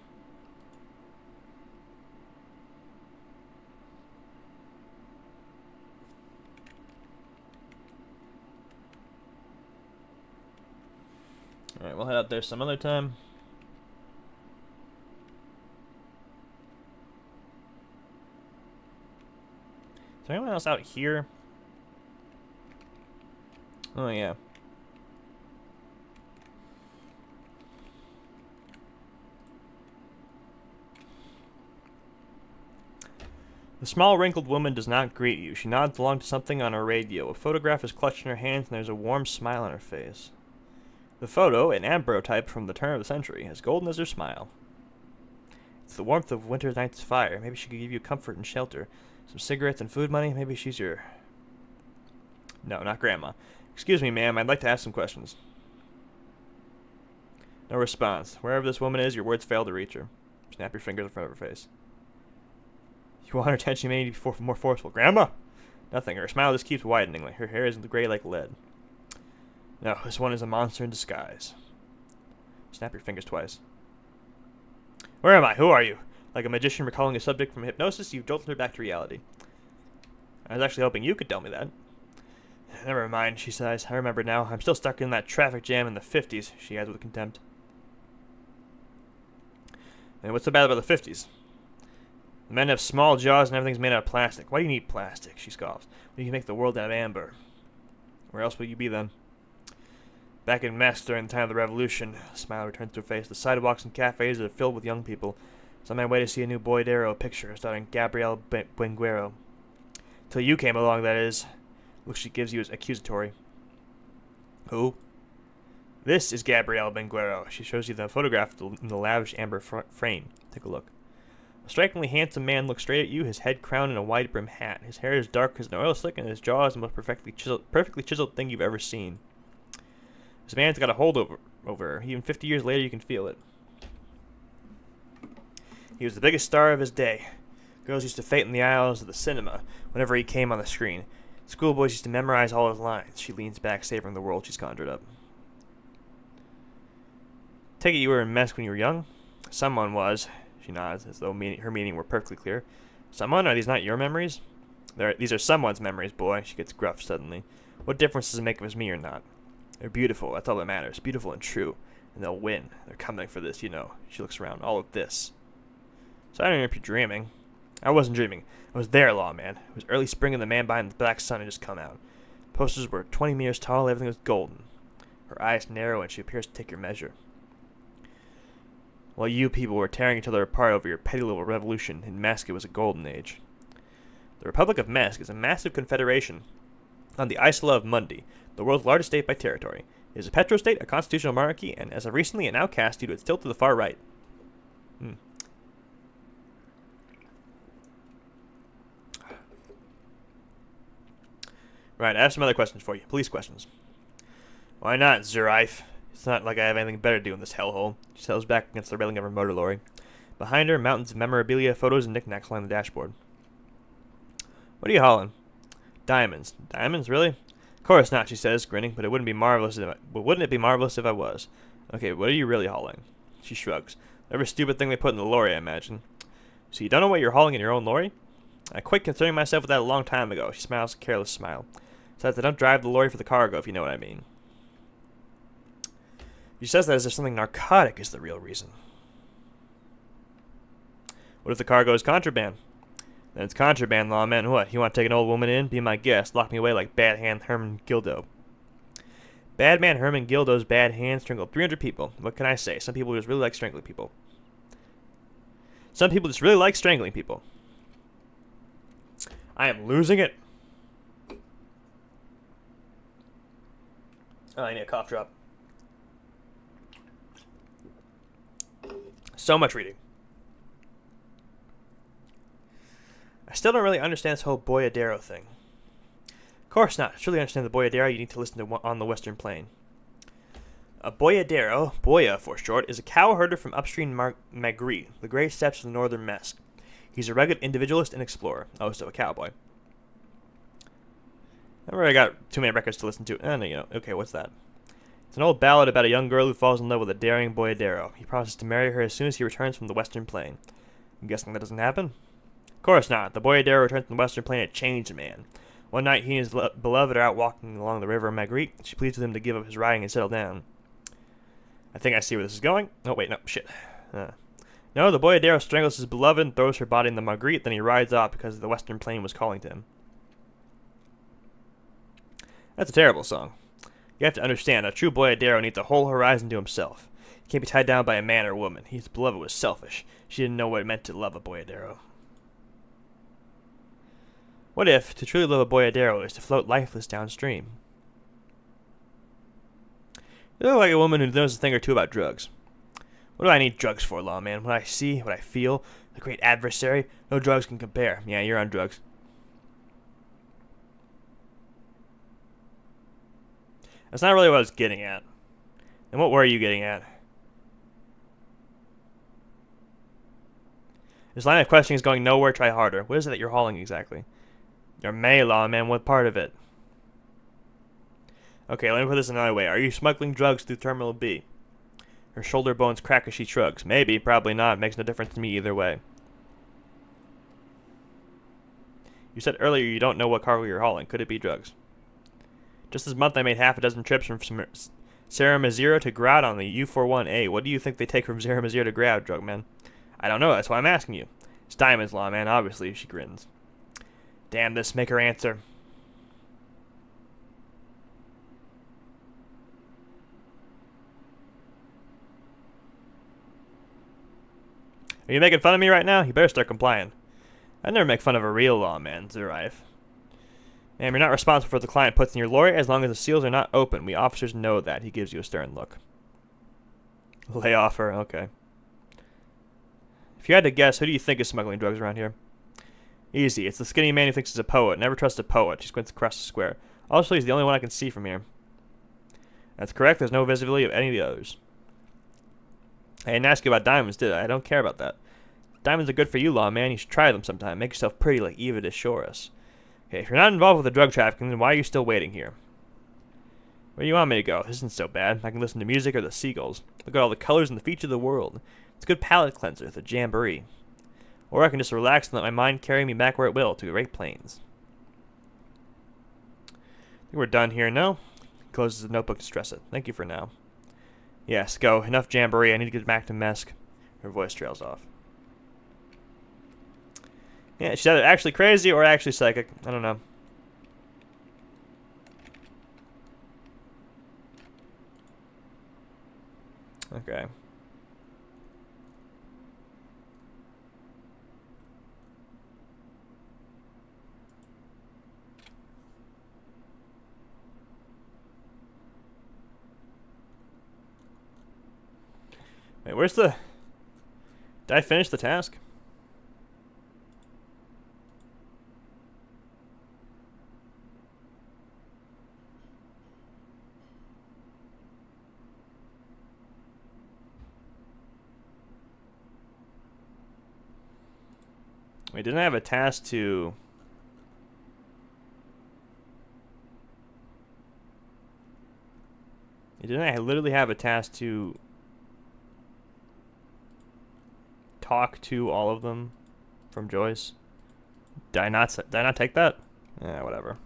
Alright, we'll head out there some other time. Is there anyone else out here? Oh, yeah. The small, wrinkled woman does not greet you. She nods along to something on her radio. A photograph is clutched in her hands, and there's a warm smile on her face. The photo, an ambrotype from the turn of the century, as golden as her smile. It's the warmth of winter night's fire. Maybe she could give you comfort and shelter. Some cigarettes and food money. Maybe she's your... No, not Grandma. Excuse me, ma'am. I'd like to ask some questions. No response. Wherever this woman is, your words fail to reach her. Snap your fingers in front of her face. You want her attention, you may need to be more forceful. Grandma? Nothing. Her smile just keeps widening. Her hair is gray like lead. No, this one is a monster in disguise. Snap your fingers twice. Where am I? Who are you? Like a magician recalling a subject from hypnosis, you've jolted her back to reality. I was actually hoping you could tell me that. Never mind, she sighs. I remember now. I'm still stuck in that traffic jam in the 50s, she adds with contempt. And what's so bad about the 50s? The men have small jaws and everything's made out of plastic. Why do you need plastic? She scoffs. Well, you can make the world out of amber. Where else will you be then? Back in Mesk during the time of the Revolution. A smile returns to her face. The sidewalks and cafes are filled with young people. So on my way to see a new Boyadero picture starring Gabrielle Benguero. Till you came along, that is. Look, she gives you as accusatory. Who? This is Gabrielle Benguero. She shows you the photograph in the lavish amber frame. Take a look. A strikingly handsome man looks straight at you, his head crowned in a wide-brimmed hat. His hair is dark as an oil slick, and his jaw is the most perfectly chiseled thing you've ever seen. This man's got a hold over her. Even 50 years later, you can feel it. He was the biggest star of his day. Girls used to faint in the aisles of the cinema whenever he came on the screen. Schoolboys used to memorize all his lines. She leans back, savoring the world she's conjured up. Take it you were in Mesk when you were young? Someone was. She nods, as though her meaning were perfectly clear. Someone? Are these not your memories? These are someone's memories, boy. She gets gruff suddenly. What difference does it make if it's me or not? They're beautiful. That's all that matters. Beautiful and true. And they'll win. They're coming for this, you know. She looks around. All of this. So I don't know if you're dreaming. I wasn't dreaming. I was there, lawman. It was early spring and the man behind the black sun had just come out. Posters were 20 meters tall. Everything was golden. Her eyes narrow and she appears to take your measure. While you people were tearing each other apart over your petty little revolution, in Mesk it was a golden age. The Republic of Mesk is a massive confederation on the Isla of Mundi, the world's largest state by territory. It is a petrostate, a constitutional monarchy, and as of recently an outcast due to its tilt to the far right. Right, I have some other questions for you. Police questions. Why not, Zuraif? It's not like I have anything better to do in this hellhole. She settles back against the railing of her motor lorry. Behind her, mountains of memorabilia, photos, and knickknacks line the dashboard. What are you hauling? Diamonds. Diamonds, really? Of course not, she says, grinning, but wouldn't it be marvelous if I was? Okay, what are you really hauling? She shrugs. Every stupid thing they put in the lorry, I imagine. So you don't know what you're hauling in your own lorry? I quit concerning myself with that a long time ago. She smiles a careless smile. Besides, I don't drive the lorry for the cargo, if you know what I mean. She says that as if something narcotic is the real reason. What if the cargo is contraband? Then it's contraband, lawman. What, you want to take an old woman in? Be my guest. Lock me away like Bad Hand Herman Gildo. Bad man Herman Gildo's bad hand strangled 300 people. What can I say? Some people just really like strangling people. Some people just really like strangling people. I am losing it. Oh, I need a cough drop. So much reading. I still don't really understand this whole Boyadero thing. Of course not. To truly understand the Boyadero, you need to listen to On the Western Plain. A Boyadero, Boya for short, is a cow herder from upstream Magri, the great steppes of the northern Mesk. He's a rugged individualist and explorer, also a cowboy. I've already got too many records to listen to. No, you know. Okay, what's that? It's an old ballad about a young girl who falls in love with a daring boyadero. He promises to marry her as soon as he returns from the Western Plain. I'm guessing that doesn't happen? Of course not. The boyadero returns from the Western Plain a changed man. One night he and his beloved are out walking along the river Magritte. She pleads with him to give up his riding and settle down. I think I see where this is going. Oh, wait, no, shit. No, the boyadero strangles his beloved and throws her body in the Magritte, then he rides off because the Western Plain was calling to him. That's a terrible song. You have to understand, a true boyadero needs a whole horizon to himself. He can't be tied down by a man or woman. His beloved was selfish. She didn't know what it meant to love a boyadero. What if, to truly love a boyadero, is to float lifeless downstream? You look like a woman who knows a thing or two about drugs. What do I need drugs for, lawman? What I see, what I feel, the great adversary, no drugs can compare. Yeah, you're on drugs. That's not really what I was getting at. Then what were you getting at? This line of questioning is going nowhere, try harder. What is it that you're hauling exactly? Your May, lawman, what part of it? Okay, let me put this another way. Are you smuggling drugs through Terminal B? Her shoulder bones crack as she shrugs. Maybe, probably not. Makes no difference to me either way. You said earlier you don't know what cargo you're hauling. Could it be drugs? Just this month I made half a dozen trips from Sierra Mazira to Grad on the U41A. What do you think they take from Sierra Mazira to Grad, drugman? I don't know. That's why I'm asking you. It's diamonds, lawman. Obviously, she grins. Damn this. Make her answer. Are you making fun of me right now? You better start complying. I'd never make fun of a real lawman, Zuraif. Ma'am, you're not responsible for what the client puts in your lorry as long as the seals are not open. We officers know that. He gives you a stern look. Lay off her. Okay. If you had to guess, who do you think is smuggling drugs around here? Easy. It's the skinny man who thinks he's a poet. Never trust a poet. She squints across the square. Also, he's the only one I can see from here. That's correct. There's no visibility of any of the others. I didn't ask you about diamonds, did I? I don't care about that. Diamonds are good for you, lawman. You should try them sometime. Make yourself pretty like Eva de Shoris. Okay, if you're not involved with the drug trafficking, then why are you still waiting here? Where do you want me to go? This isn't so bad. I can listen to music or the seagulls. Look at all the colors and the features of the world. It's a good palate cleanser, the jamboree. Or I can just relax and let my mind carry me back where it will, to the Great Plains. I think we're done here, no? He closes the notebook to stress it. Thank you for now. Yes, go. Enough jamboree. I need to get back to Mesk. Her voice trails off. Yeah, she's either actually crazy or actually psychic. I don't know. Okay. Wait, where's the... Did I finish the task? Wait, didn't I have a task to... Didn't I literally have a task to... talk to all of them from Joyce? Did I not take that? Yeah, whatever.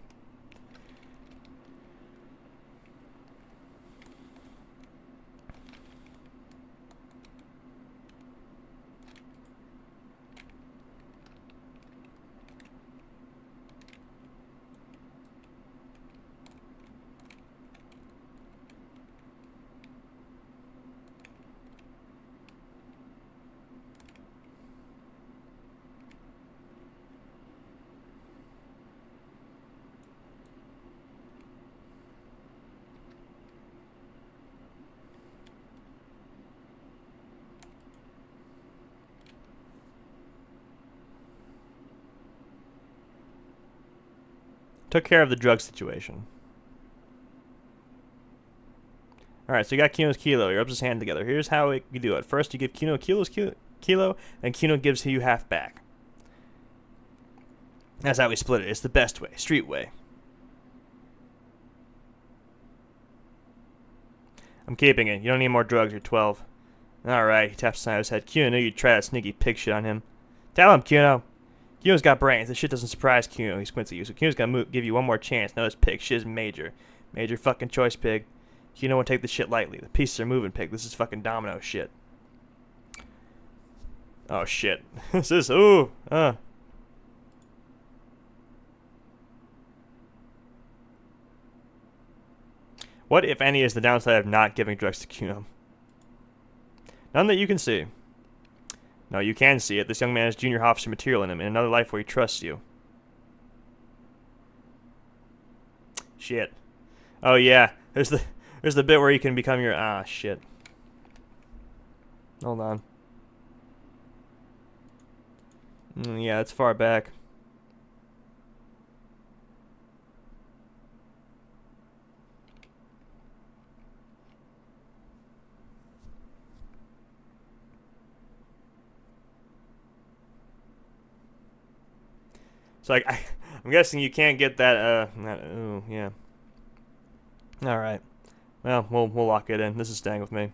Took care of the drug situation. Alright, so you got Kino's kilo. He rubs his hand together. Here's how you do it. First, you give Kino Kilo's kilo, and Kino gives you half back. That's how we split it. It's the best way. Street way. I'm keeping it. You don't need more drugs. You're 12. Alright, he taps the side of his head. Kuno knew you'd try that sneaky pig shit on him. Tell him, Kuno. Kuno's got brains. This shit doesn't surprise Kuno. He squints at you. So Kuno's gonna give you one more chance. No, this pig shit is major. Major fucking choice, pig. Kuno won't take this shit lightly. The pieces are moving, pig. This is fucking domino shit. Oh, shit. This is... Ooh. What, if any, is the downside of not giving drugs to Kuno? None that you can see. No, you can see it. This young man has junior officer material in him, in another life where he trusts you. Shit. Oh, yeah. There's the bit where you can become your... Ah, shit. Hold on. Yeah, it's far back. So I'm guessing you can't get that. Ooh, yeah. All right. Well, we'll lock it in. This is staying with me.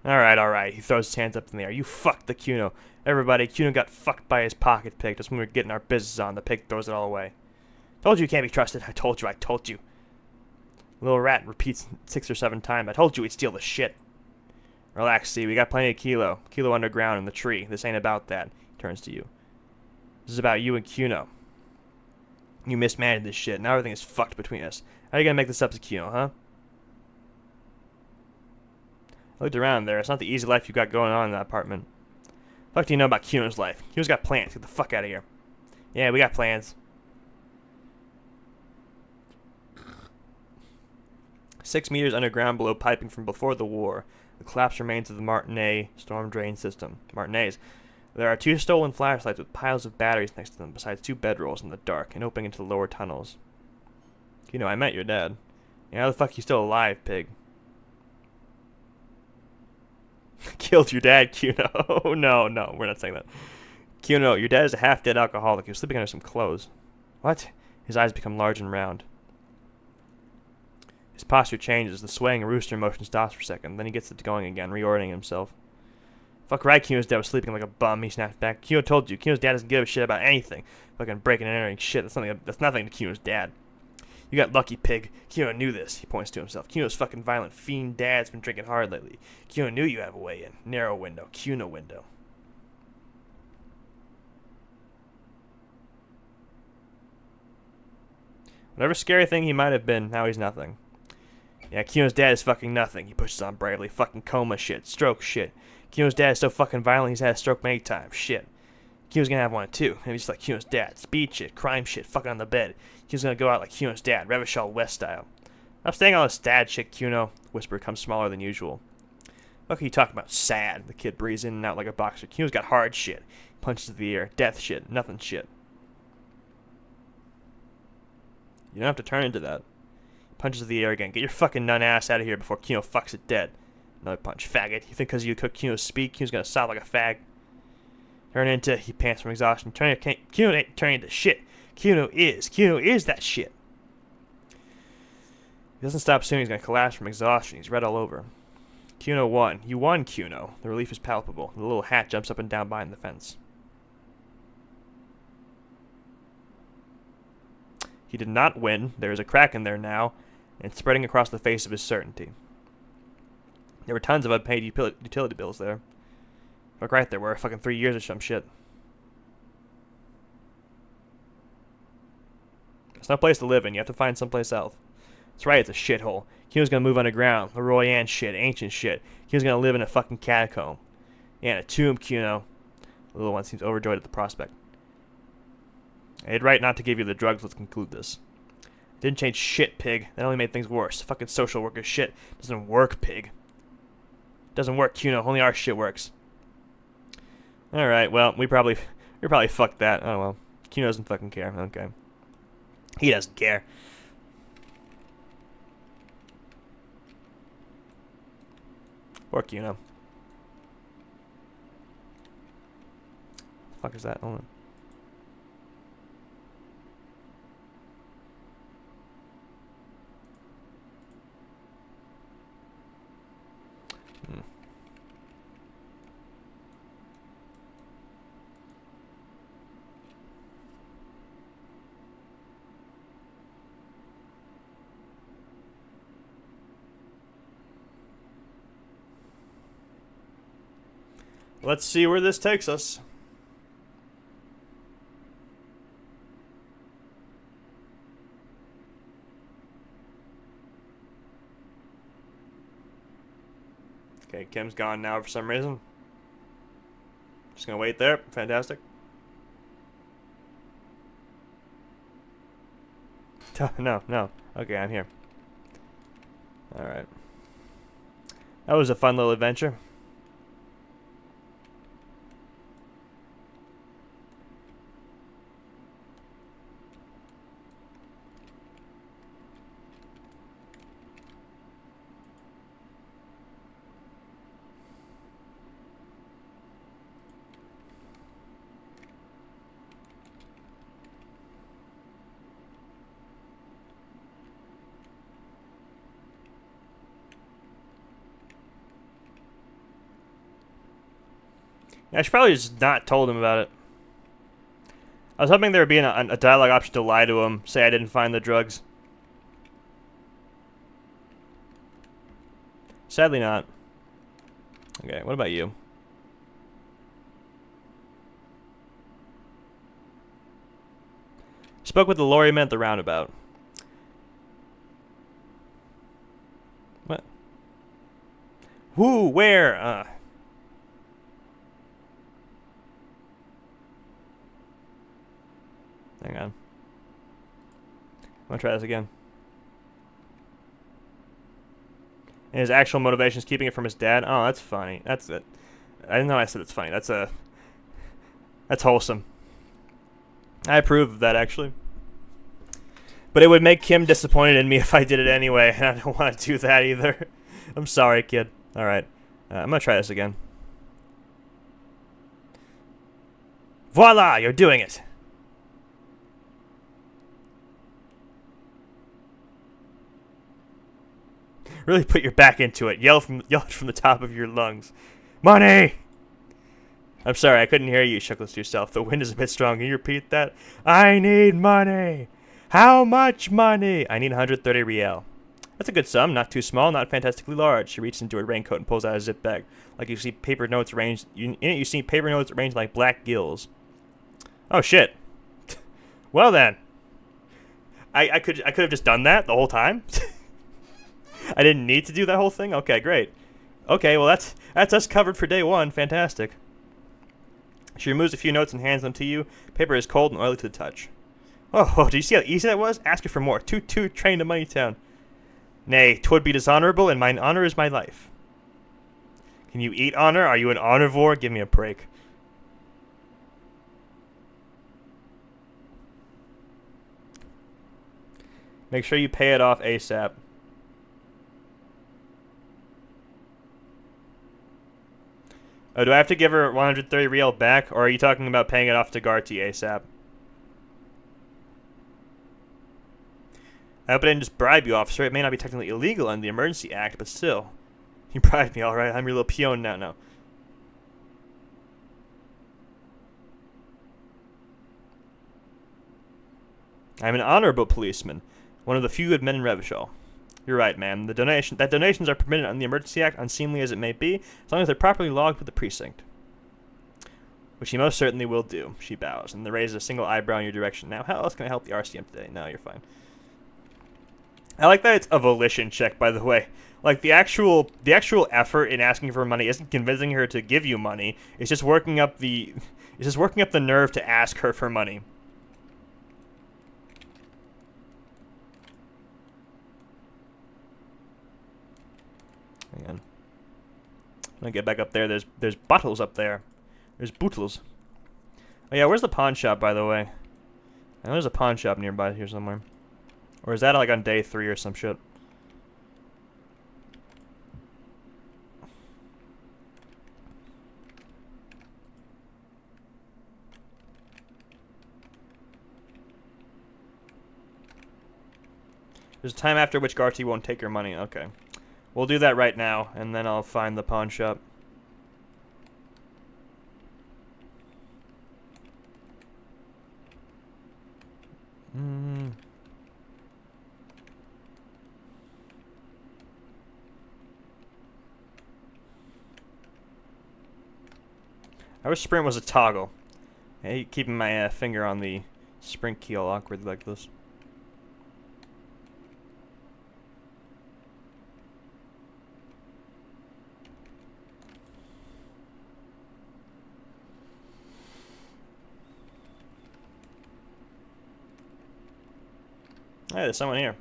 All right. He throws his hands up in the air. You fucked the Kuno. Everybody, Kuno got fucked by his pocket pig just when we were getting our business on. The pig throws it all away. Told you can't be trusted. I told you. Little rat repeats 6 or 7 times. I told you he'd steal the shit. Relax, see, we got plenty of Kilo. Kilo underground in the tree. This ain't about that. He turns to you. This is about you and Kuno. You mismanaged this shit. Now everything is fucked between us. How are you gonna make this up to Kuno, huh? I looked around there. It's not the easy life you got going on in that apartment. What do you know about Kuno's life? Kuno's got plans. Get the fuck out of here. Yeah, we got plans. 6 meters underground below piping from before the war. The collapsed remains of the Martinet storm drain system. Martinets. There are 2 stolen flashlights with piles of batteries next to them, besides 2 bedrolls in the dark and opening into the lower tunnels. Kuno, I met your dad. Yeah, how the fuck you still alive, pig? Killed your dad, Kuno. Oh, no, we're not saying that. Kuno, your dad is a half-dead alcoholic. He was sleeping under some clothes. What? His eyes become large and round. His posture changes. The swaying rooster motion stops for a second. Then he gets it going again, reorienting himself. Fuck right, Kuno's dad was sleeping like a bum. He snapped back. Kuno told you. Kuno's dad doesn't give a shit about anything. Fucking breaking and entering shit. That's nothing to Kuno's dad. You got lucky, pig. Kuno knew this. He points to himself. Kuno's fucking violent fiend dad's been drinking hard lately. Kuno knew you have a way in. Narrow window. Kuno window. Whatever scary thing he might have been, now he's nothing. Yeah, Kuno's dad is fucking nothing. He pushes on bravely. Fucking coma shit. Stroke shit. Kuno's dad is so fucking violent he's had a stroke many times. Shit. Kuno's gonna have one too. Maybe just like Kuno's dad. Speed shit. Crime shit. Fucking on the bed. Kuno's gonna go out like Kuno's dad. Revachol West style. I'm staying on this dad shit, Kuno. The whisper becomes smaller than usual. What are you talking about? Sad. The kid breathes in and out like a boxer. Kuno's got hard shit. Punches to the air. Death shit. Nothing shit. You don't have to turn into that. Punches to the air again. Get your fucking nun ass out of here before Kuno fucks it dead. Another punch. Faggot. You think because you cook Kuno's speak, Kuno's gonna sob like a fag? Turn into... He pants from exhaustion. Kuno ain't turning into shit. Kuno is. Kuno is that shit. He doesn't stop soon. He's gonna collapse from exhaustion. He's red all over. Kuno won. You won, Kuno. The relief is palpable. The little hat jumps up and down behind the fence. He did not win. There is a crack in there now, and spreading across the face of his certainty. There were tons of unpaid utility bills there. Look, right there were fucking 3 years or some shit. There's no place to live in. You have to find someplace else. That's right, it's a shithole. Kuno's gonna move underground. Leroy Ann shit, ancient shit. Kuno's gonna live in a fucking catacomb. Yeah, in a tomb, Kuno. The little one seems overjoyed at the prospect. I did right not to give you the drugs. Let's conclude this. Didn't change shit, pig. That only made things worse. Fucking social worker shit doesn't work, pig. Doesn't work, Kuno. Only our shit works. Alright, well, we probably fucked that. Oh well. Kuno doesn't fucking care. Okay. He doesn't care. Poor Kuno. The fuck is that? Hold on. Hmm. Let's see where this takes us. Okay, Kim's gone now for some reason. Just gonna wait there. Fantastic. No, no. Okay, I'm here. Alright. That was a fun little adventure. I should probably just not told him about it. I was hoping there would be a dialogue option to lie to him, say I didn't find the drugs. Sadly not. Okay, what about you? Spoke with the lorryman at the roundabout. What? Who? Where? Hang on. I'm gonna try this again. And his actual motivation is keeping it from his dad. Oh, that's funny. That's it. I didn't know I said it's funny. That's wholesome. I approve of that, actually. But it would make Kim disappointed in me if I did it anyway, and I don't want to do that either. I'm sorry, kid. All right. I'm gonna try this again. Voila! You're doing it. Really put your back into it. Yell from the top of your lungs. Money! I'm sorry, I couldn't hear you. You chuckled to yourself. The wind is a bit strong. Can you repeat that? I need money. How much money? I need 130 riel. That's a good sum. Not too small, not fantastically large. She reaches into her raincoat and pulls out a zip bag. Like you see paper notes arranged. In it, you see paper notes arranged like black gills. Oh shit. Well then. I could have just done that the whole time. I didn't need to do that whole thing? Okay, great. Okay, well that's us covered for day one. Fantastic. She removes a few notes and hands them to you. Paper is cold and oily to the touch. Oh, do you see how easy that was? Ask her for more. Toot, train to Moneytown. Nay, 'twould be dishonorable, and mine honor is my life. Can you eat honor? Are you an omnivore? Give me a break. Make sure you pay it off ASAP. Oh, do I have to give her 130 riel back, or are you talking about paying it off to Garty ASAP? I hope I didn't just bribe you, officer. It may not be technically illegal under the Emergency Act, but still. You bribed me, alright. I'm your little peon now. No. I'm an honorable policeman. One of the few good men in Revachol. You're right, ma'am. Donations are permitted under the Emergency Act, unseemly as it may be, as long as they're properly logged with the precinct. Which he most certainly will do. She bows, and raises a single eyebrow in your direction. Now, how else can I help the RCM today? No, you're fine. I like that it's a volition check, by the way. Like, the actual effort in asking for money isn't convincing her to give you money. It's just working up the nerve to ask her for money. Hang on. I'm gonna get back up there. There's bottles up there. There's bootles. Oh yeah, where's the pawn shop, by the way? I know there's a pawn shop nearby here somewhere. Or is that like on day 3 or some shit? There's a time after which Garty won't take your money. Okay. We'll do that right now, and then I'll find the pawn shop. I wish sprint was a toggle. I hate keeping my finger on the sprint key all awkward like this. Hey, there's someone here.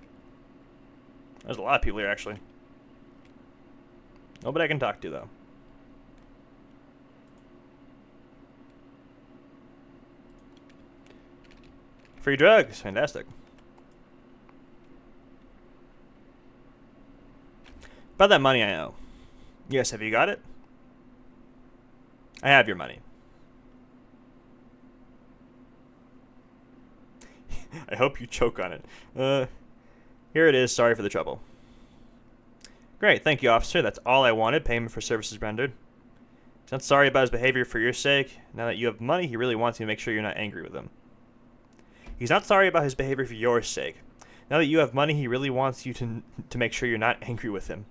There's a lot of people here, actually. Nobody I can talk to, though. Free drugs. Fantastic. About that money I owe. Yes, have you got it? I have your money. I hope you choke on it. Here it is. Sorry for the trouble. Great. Thank you, officer. That's all I wanted. Payment for services rendered. He's not sorry about his behavior for your sake. Now that you have money, he really wants you to make sure you're not angry with him. He's not sorry about his behavior for your sake. Now that you have money, he really wants you to make sure you're not angry with him.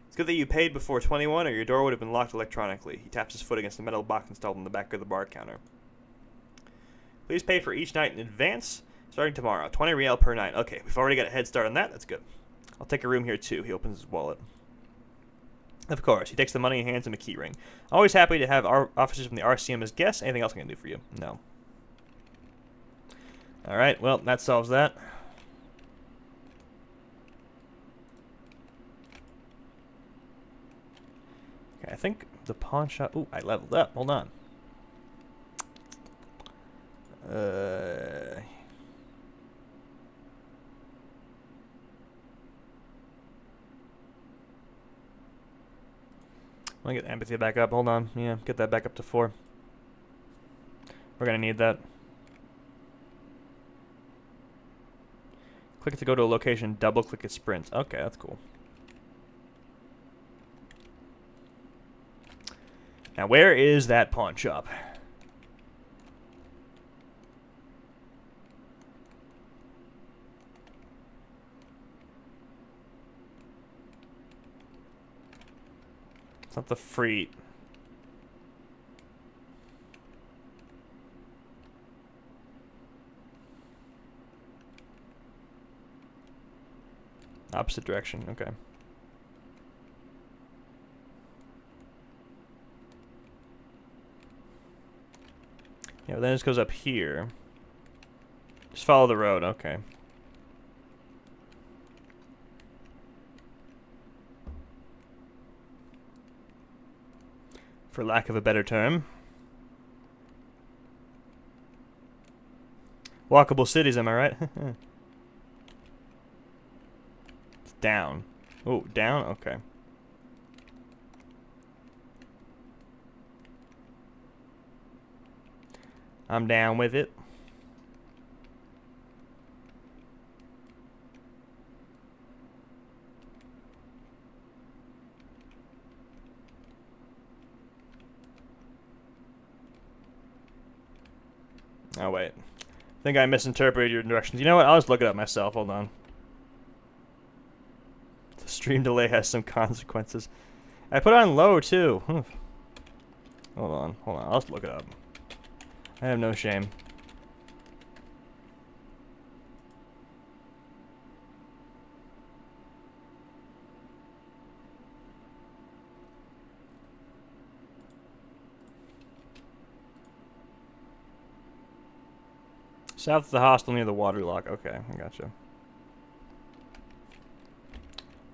It's good that you paid before 21 or your door would have been locked electronically. He taps his foot against the metal box installed in the back of the bar counter. Please pay for each night in advance, starting tomorrow. 20 real per night. Okay, we've already got a head start on that. That's good. I'll take a room here, too. He opens his wallet. Of course. He takes the money and hands him a key ring. Always happy to have our officers from the RCM as guests. Anything else I can do for you? No. Alright, well, that solves that. Okay, I think the pawn shop... Ooh, I leveled up. Hold on. I want to get empathy back up. Hold on. Yeah, get that back up to 4. We're going to need that. Click it to go to a location. Double click it sprint. Okay, that's cool. Now, where is that pawn shop? It's not the free. Opposite direction, okay. Yeah, but then it just goes up here. Just follow the road, okay. For lack of a better term. Walkable cities, am I right? It's down. Oh, down? Okay. I'm down with it. Oh, wait. I think I misinterpreted your directions. You know what? I'll just look it up myself. Hold on. The stream delay has some consequences. I put it on low, too. Hold on. Hold on. I'll just look it up. I have no shame. South of the hostel near the water lock. Okay, I gotcha.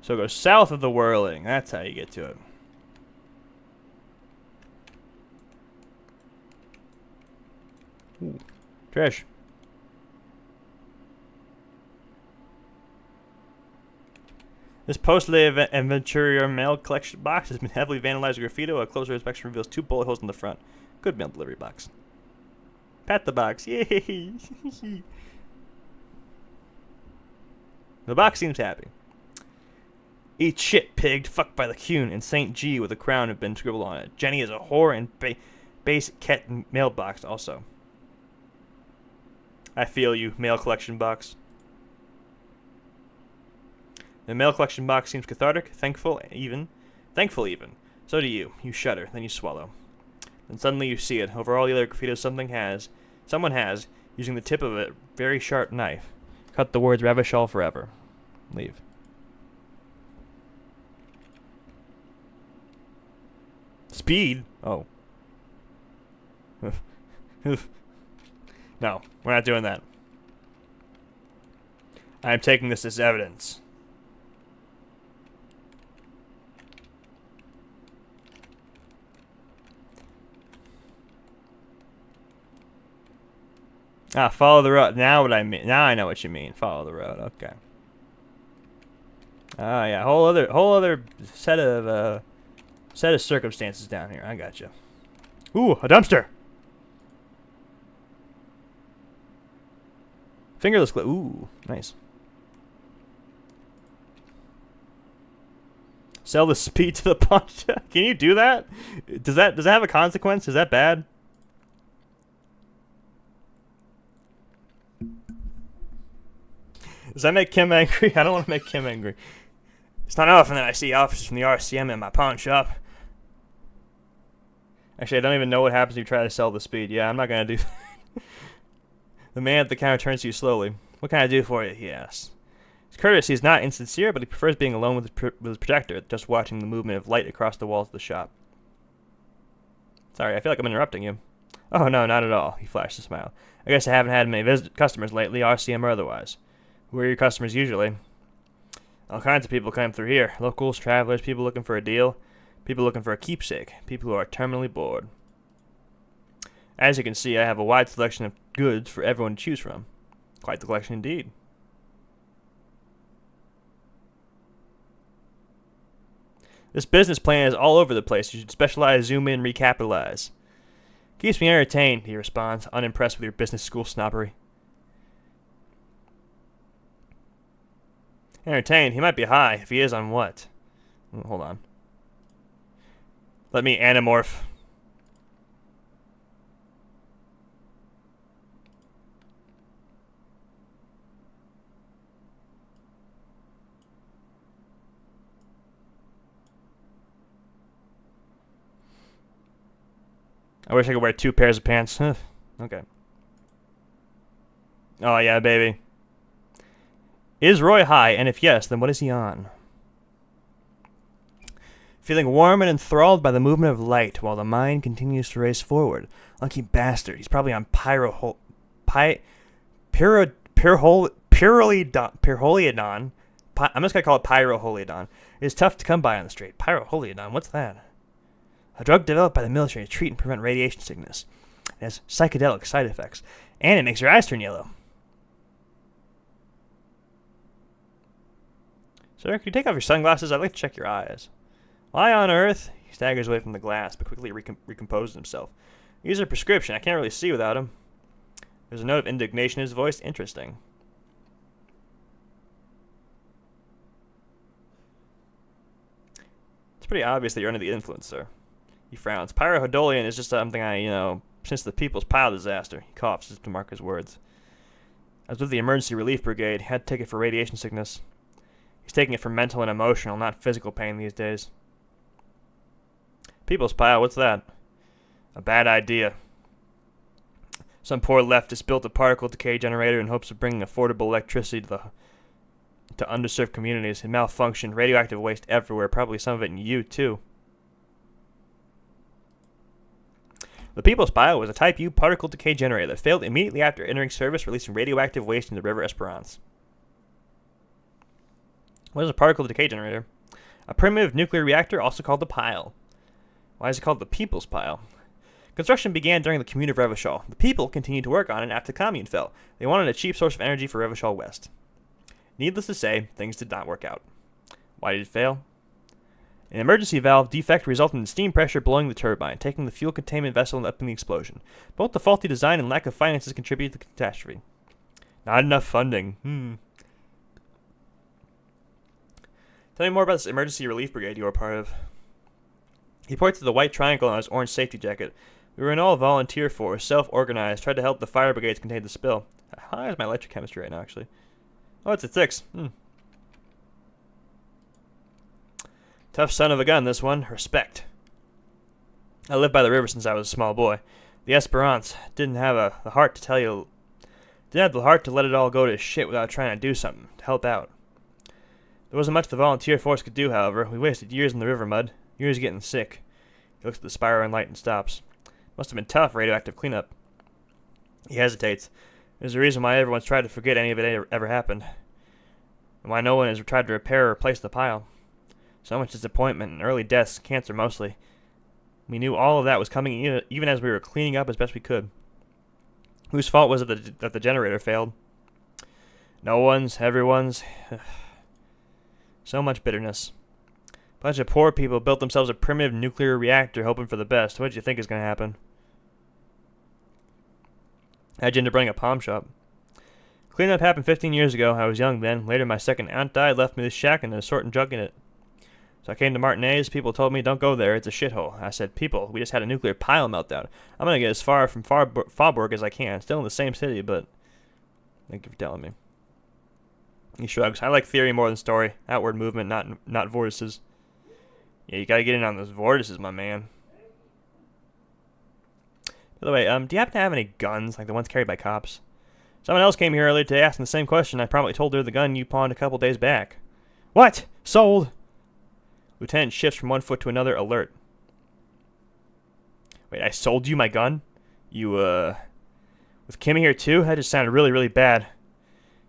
So go south of the whirling. That's how you get to it. Ooh. Trash. This post-lay Aventurier mail collection box has been heavily vandalized with graffiti. A closer inspection reveals 2 bullet holes in the front. Good mail delivery box. Pat the box. Yay! The box seems happy. Eat shit, pig, fucked by the Cune, and St. G with a crown have been scribbled on it. Jenny is a whore and base cat mailbox also. I feel you, mail collection box. The mail collection box seems cathartic, thankful even. So do you. You shudder, then you swallow. Then suddenly you see it. Over all the other graffitos someone has, using the tip of a very sharp knife, cut the words Revachol forever. Leave. Speed? Oh. No, we're not doing that. I am taking this as evidence. Ah, follow the road. Now what I mean. Now I know what you mean. Follow the road. Okay. Ah, yeah. Whole other set of circumstances down here. I gotcha. Ooh, a dumpster. Fingerless glue. Ooh, nice. Sell the speed to the punch. Can you do that? Does that have a consequence? Is that bad? Does that make Kim angry? I don't want to make Kim angry. It's not often that I see officers from the RCM in my pawn shop. Actually, I don't even know what happens if you try to sell the speed. Yeah, I'm not going to do that. The man at the counter turns to you slowly. What can I do for you? He asks. His courtesy is not insincere, but he prefers being alone with his projector, just watching the movement of light across the walls of the shop. Sorry, I feel like I'm interrupting you. Oh, no, not at all. He flashed a smile. I guess I haven't had many customers lately, RCM or otherwise. Who are your customers usually? All kinds of people come through here. Locals, travelers, people looking for a deal, people looking for a keepsake, people who are terminally bored. As you can see, I have a wide selection of goods for everyone to choose from. Quite the collection indeed. This business plan is all over the place. You should specialize, zoom in, recapitalize. Keeps me entertained, he responds, unimpressed with your business school snobbery. Entertained? He might be high. If he is, on what? Hold on. Let me anamorph. I wish I could wear 2 pairs of pants. Okay. Oh, yeah, baby. Is Roy high? And if yes, then what is he on? Feeling warm and enthralled by the movement of light while the mind continues to race forward. Lucky bastard. He's probably on pyrroliodon. I'm just going to call it pyrroliodon. It is tough to come by on the street. Pyrroliodon, what's that? A drug developed by the military to treat and prevent radiation sickness. It has psychedelic side effects. And it makes your eyes turn yellow. Sir, could you take off your sunglasses? I'd like to check your eyes. Why on earth? He staggers away from the glass, but quickly recomposes himself. These are prescription. I can't really see without him. There's a note of indignation in his voice. Interesting. It's pretty obvious that you're under the influence, sir. He frowns. Pyrohodolian is just something since the People's Pile disaster. He coughs as to mark his words. I was with the Emergency Relief Brigade. Had to take it for radiation sickness. He's taking it for mental and emotional, not physical pain these days. People's Pile, what's that? A bad idea. Some poor leftist built a particle decay generator in hopes of bringing affordable electricity to underserved communities. It malfunctioned. Radioactive waste everywhere. Probably some of it in you, too. The People's Pile was a Type U particle decay generator that failed immediately after entering service, releasing radioactive waste into the River Esperance. What is a particle decay generator? A primitive nuclear reactor, also called the pile. Why is it called the People's Pile? Construction began during the Commune of Revachol. The people continued to work on it after the Commune fell. They wanted a cheap source of energy for Revachol West. Needless to say, things did not work out. Why did it fail? An emergency valve defect resulted in steam pressure blowing the turbine, taking the fuel containment vessel and up in the explosion. Both the faulty design and lack of finances contributed to the catastrophe. Not enough funding. Tell me more about this emergency relief brigade you were part of. He pointed to the white triangle on his orange safety jacket. We were an all-volunteer force, self-organized, tried to help the fire brigades contain the spill. How high is my electrochemistry right now, actually? Oh, it's at 6. Tough son of a gun, this one. Respect. I lived by the river since I was a small boy. The Esperance didn't have the heart to let it all go to shit without trying to do something, to help out. There wasn't much the volunteer force could do, however. We wasted years in the river mud, years getting sick. He looks at the spiral and light and stops. Must have been tough, radioactive cleanup. He hesitates. There's a reason why everyone's tried to forget any of it ever happened. And why no one has tried to repair or replace the pile. So much disappointment and early deaths, cancer mostly. We knew all of that was coming even as we were cleaning up as best we could. Whose fault was it that the generator failed? No one's, everyone's. So much bitterness. A bunch of poor people built themselves a primitive nuclear reactor hoping for the best. What did you think is going to happen? How'd you end up running a palm shop? Cleanup happened 15 years ago. I was young then. Later my second aunt died, left me this shack and a sorting jug in it. So I came to Martinez. People told me, don't go there, it's a shithole. I said, people, we just had a nuclear pile meltdown. I'm going to get as far from Faubourg as I can. Still in the same city, but thank you for telling me. He shrugs. I like theory more than story. Outward movement, not vortices. Yeah, you gotta get in on those vortices, my man. By the way, do you happen to have any guns, like the ones carried by cops? Someone else came here earlier today asking the same question. I promptly told her the gun you pawned a couple days back. What? Sold! Lieutenant shifts from one foot to another, alert. Wait, I sold you my gun? You, with Kimmy here too? That just sounded really, really bad.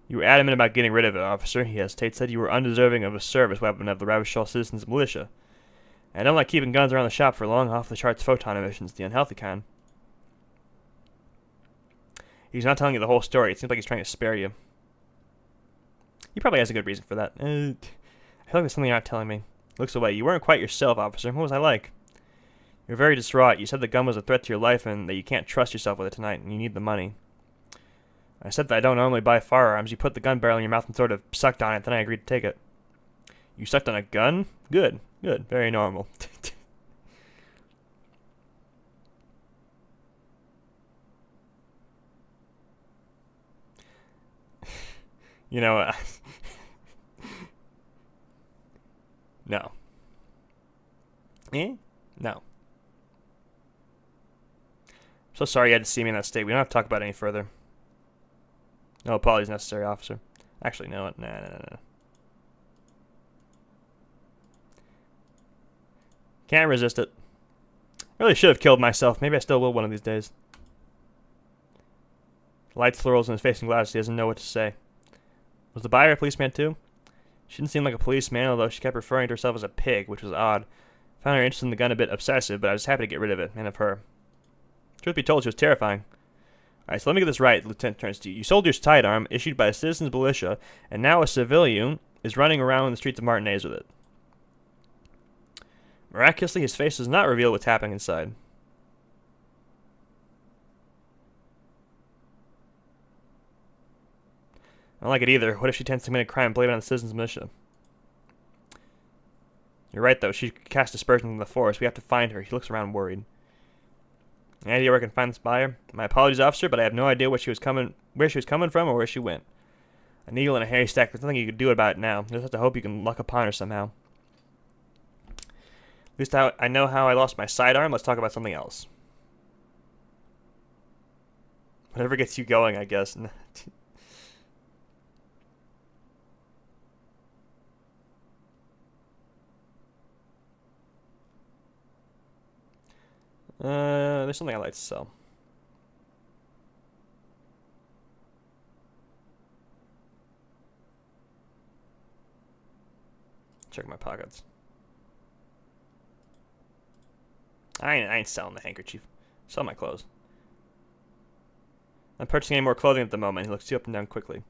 You were adamant about getting rid of it, officer. He hesitated, said you were undeserving of a service weapon of the Ravishal Citizens Militia. I don't like keeping guns around the shop for long, off-the-charts photon emissions, the unhealthy kind. He's not telling you the whole story. It seems like he's trying to spare you. He probably has a good reason for that. I feel like there's something you're not telling me. Looks away. You weren't quite yourself, officer. What was I like? You were very distraught. You said the gun was a threat to your life and that you can't trust yourself with it tonight and you need the money. I said that I don't normally buy firearms. You put the gun barrel in your mouth and sort of sucked on it, then I agreed to take it. You sucked on a gun? Good. Good. Very normal. You know, no. No. I'm so sorry you had to see me in that state. We don't have to talk about it any further. No apologies necessary, officer. Actually, no. Nah. Can't resist it. I really should have killed myself. Maybe I still will one of these days. Light swirls in his face and glasses. He doesn't know what to say. Was the buyer a policeman too? She didn't seem like a policeman, although she kept referring to herself as a pig, which was odd. Found her interest in the gun a bit obsessive, but I was happy to get rid of it, and of her. Truth be told, she was terrifying. Alright, so let me get this right, the Lieutenant turns to you. You sold your sidearm, issued by a citizen's militia, and now a civilian is running around in the streets of Martinez with it. Miraculously, his face does not reveal what's happening inside. I don't like it either. What if she tends to commit a crime and blame it on the citizen's militia? You're right, though. She cast dispersion in the forest. We have to find her. He looks around worried. Any idea where I can find this buyer? My apologies, officer, but I have no idea where she was coming from or where she went. A needle in a haystack. There's nothing you can do about it now. You just have to hope you can luck upon her somehow. At least I know how I lost my sidearm. Let's talk about something else. Whatever gets you going, I guess. There's something I'd like to sell. Check my pockets. I ain't selling the handkerchief. Sell my clothes. I'm purchasing any more clothing at the moment. He looks you up and down quickly.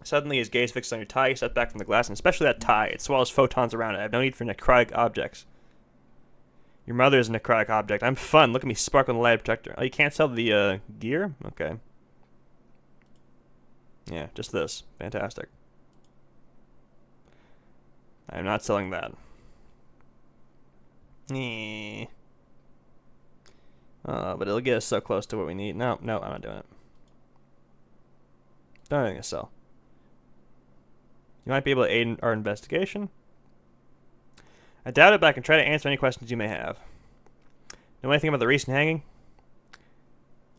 Suddenly, his gaze fixed on your tie. He stepped back from the glass, and especially that tie. It swallows photons around it. I have no need for necrotic objects. Your mother is a necrotic object. I'm fun. Look at me sparkle in the light protector. Oh, you can't sell the gear? Okay. Yeah, just this. Fantastic. I'm not selling that. But it'll get us so close to what we need. No, I'm not doing it. Don't think I sell. You might be able to aid in our investigation. I doubt it, but I can try to answer any questions you may have. Know anything about the recent hanging?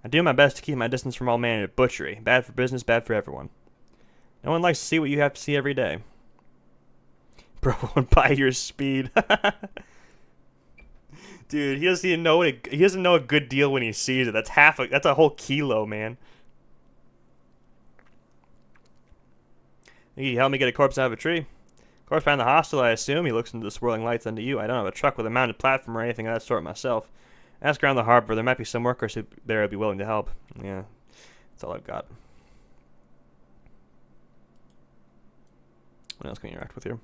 I do my best to keep my distance from all manner of butchery. Bad for business, bad for everyone. No one likes to see what you have to see every day. Bro won't buy your speed. Dude, he doesn't even know he doesn't know a good deal when he sees it. That's a whole kilo, man. Think you help me get a corpse out of a tree? Corpse behind the hostel, I assume. He looks into the swirling lights under you. I don't have a truck with a mounted platform or anything of that sort myself. Ask around the harbor. There might be some workers there who'd be willing to help. Yeah, that's all I've got. What else can you interact with here?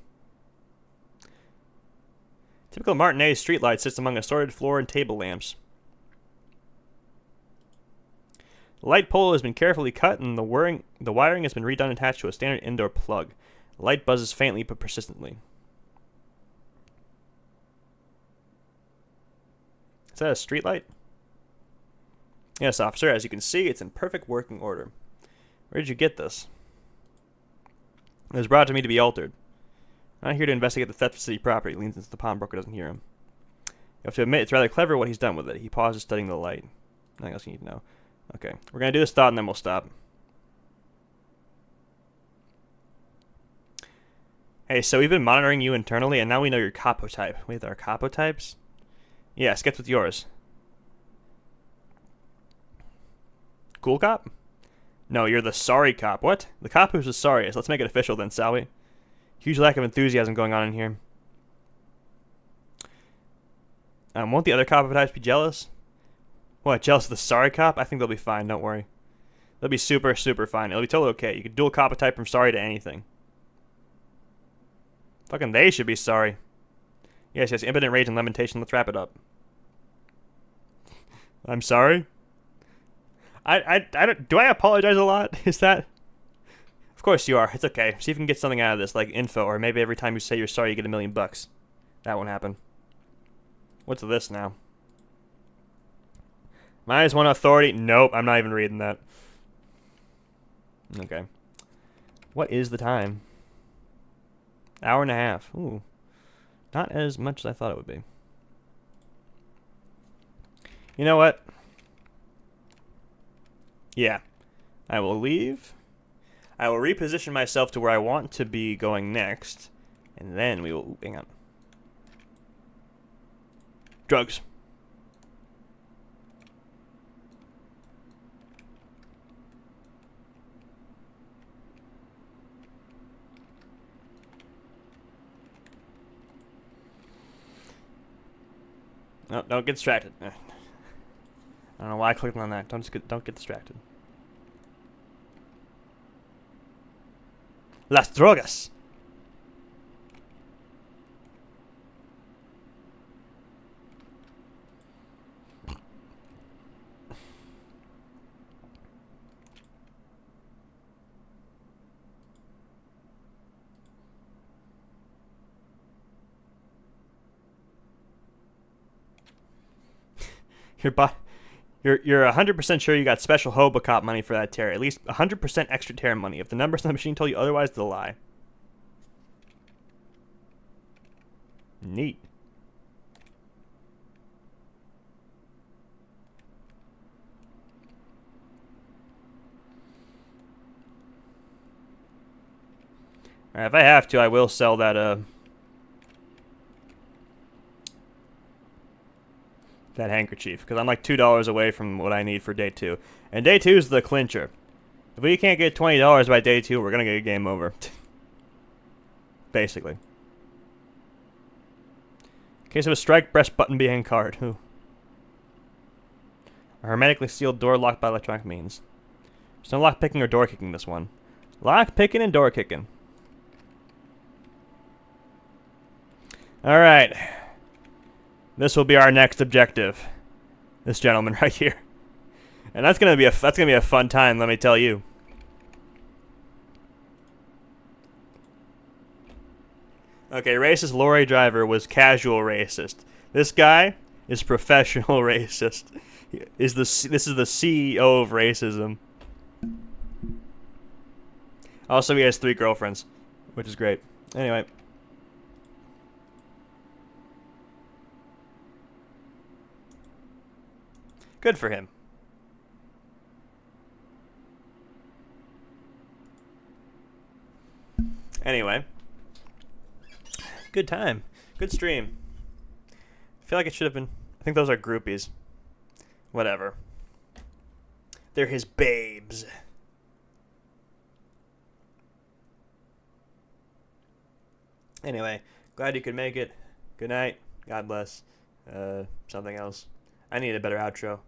Typical Martinez streetlight sits among assorted floor and table lamps. The light pole has been carefully cut, and the wiring has been redone and attached to a standard indoor plug. The light buzzes faintly but persistently. Is that a streetlight? Yes, officer. As you can see, it's in perfect working order. Where did you get this? It was brought to me to be altered. I'm not here to investigate the theft of city property. He leans into the pawnbroker, doesn't hear him. You have to admit, it's rather clever what he's done with it. He pauses, studying the light. Nothing else you need to know. Okay, we're going to do this thought and then we'll stop. Hey, so we've been monitoring you internally, and now we know your capo type. Wait, our capo types? Yeah, sketch with yours. Cool cop? No, you're the sorry cop. What? The cop who's the sorriest. Let's make it official then, shall we? Huge lack of enthusiasm going on in here. Won't the other cop types be jealous? What, jealous of the sorry cop? I think they'll be fine, don't worry. They'll be super, super fine. It'll be totally okay. You can dual cop type from sorry to anything. Fucking they should be sorry. Yes, impotent rage and lamentation. Let's wrap it up. I'm sorry? I don't, do I apologize a lot? Is that... Of course you are. It's okay. See if you can get something out of this, like info, or maybe every time you say you're sorry you get $1 million. That won't happen. What's this now? -1 authority. Nope, I'm not even reading that. Okay. What is the time? Hour and a half. Ooh. Not as much as I thought it would be. You know what? Yeah. I will leave. I will reposition myself to where I want to be going next. And then we will... Ooh, hang on. Drugs. No, don't get distracted. I don't know why I clicked on that. Don't get distracted. Las drogas. You're 100% sure you got special Hobocop money for that tear. At least 100% extra tear money. If the numbers on the machine told you otherwise, it's a lie. Neat. Alright, if I have to, I will sell that, that handkerchief, because I'm like $2 away from what I need for day 2. And day 2 is the clincher. If we can't get $20 by day 2, we're going to get a game over. Basically. Case of a strike, press button behind card. Ooh. A hermetically sealed door locked by electronic means. There's no lock picking or door kicking this one. Lock picking and door kicking. Alright. This will be our next objective. This gentleman right here. And that's gonna be a fun time, let me tell you. Okay, racist lorry driver was casual racist. This guy is professional racist. This is the CEO of racism. Also, he has 3 girlfriends, which is great. Anyway. Good for him. Anyway. Good time. Good stream. I feel like it should have been... I think those are groupies. Whatever. They're his babes. Anyway, glad you could make it. Good night. God bless. Something else. I need a better outro.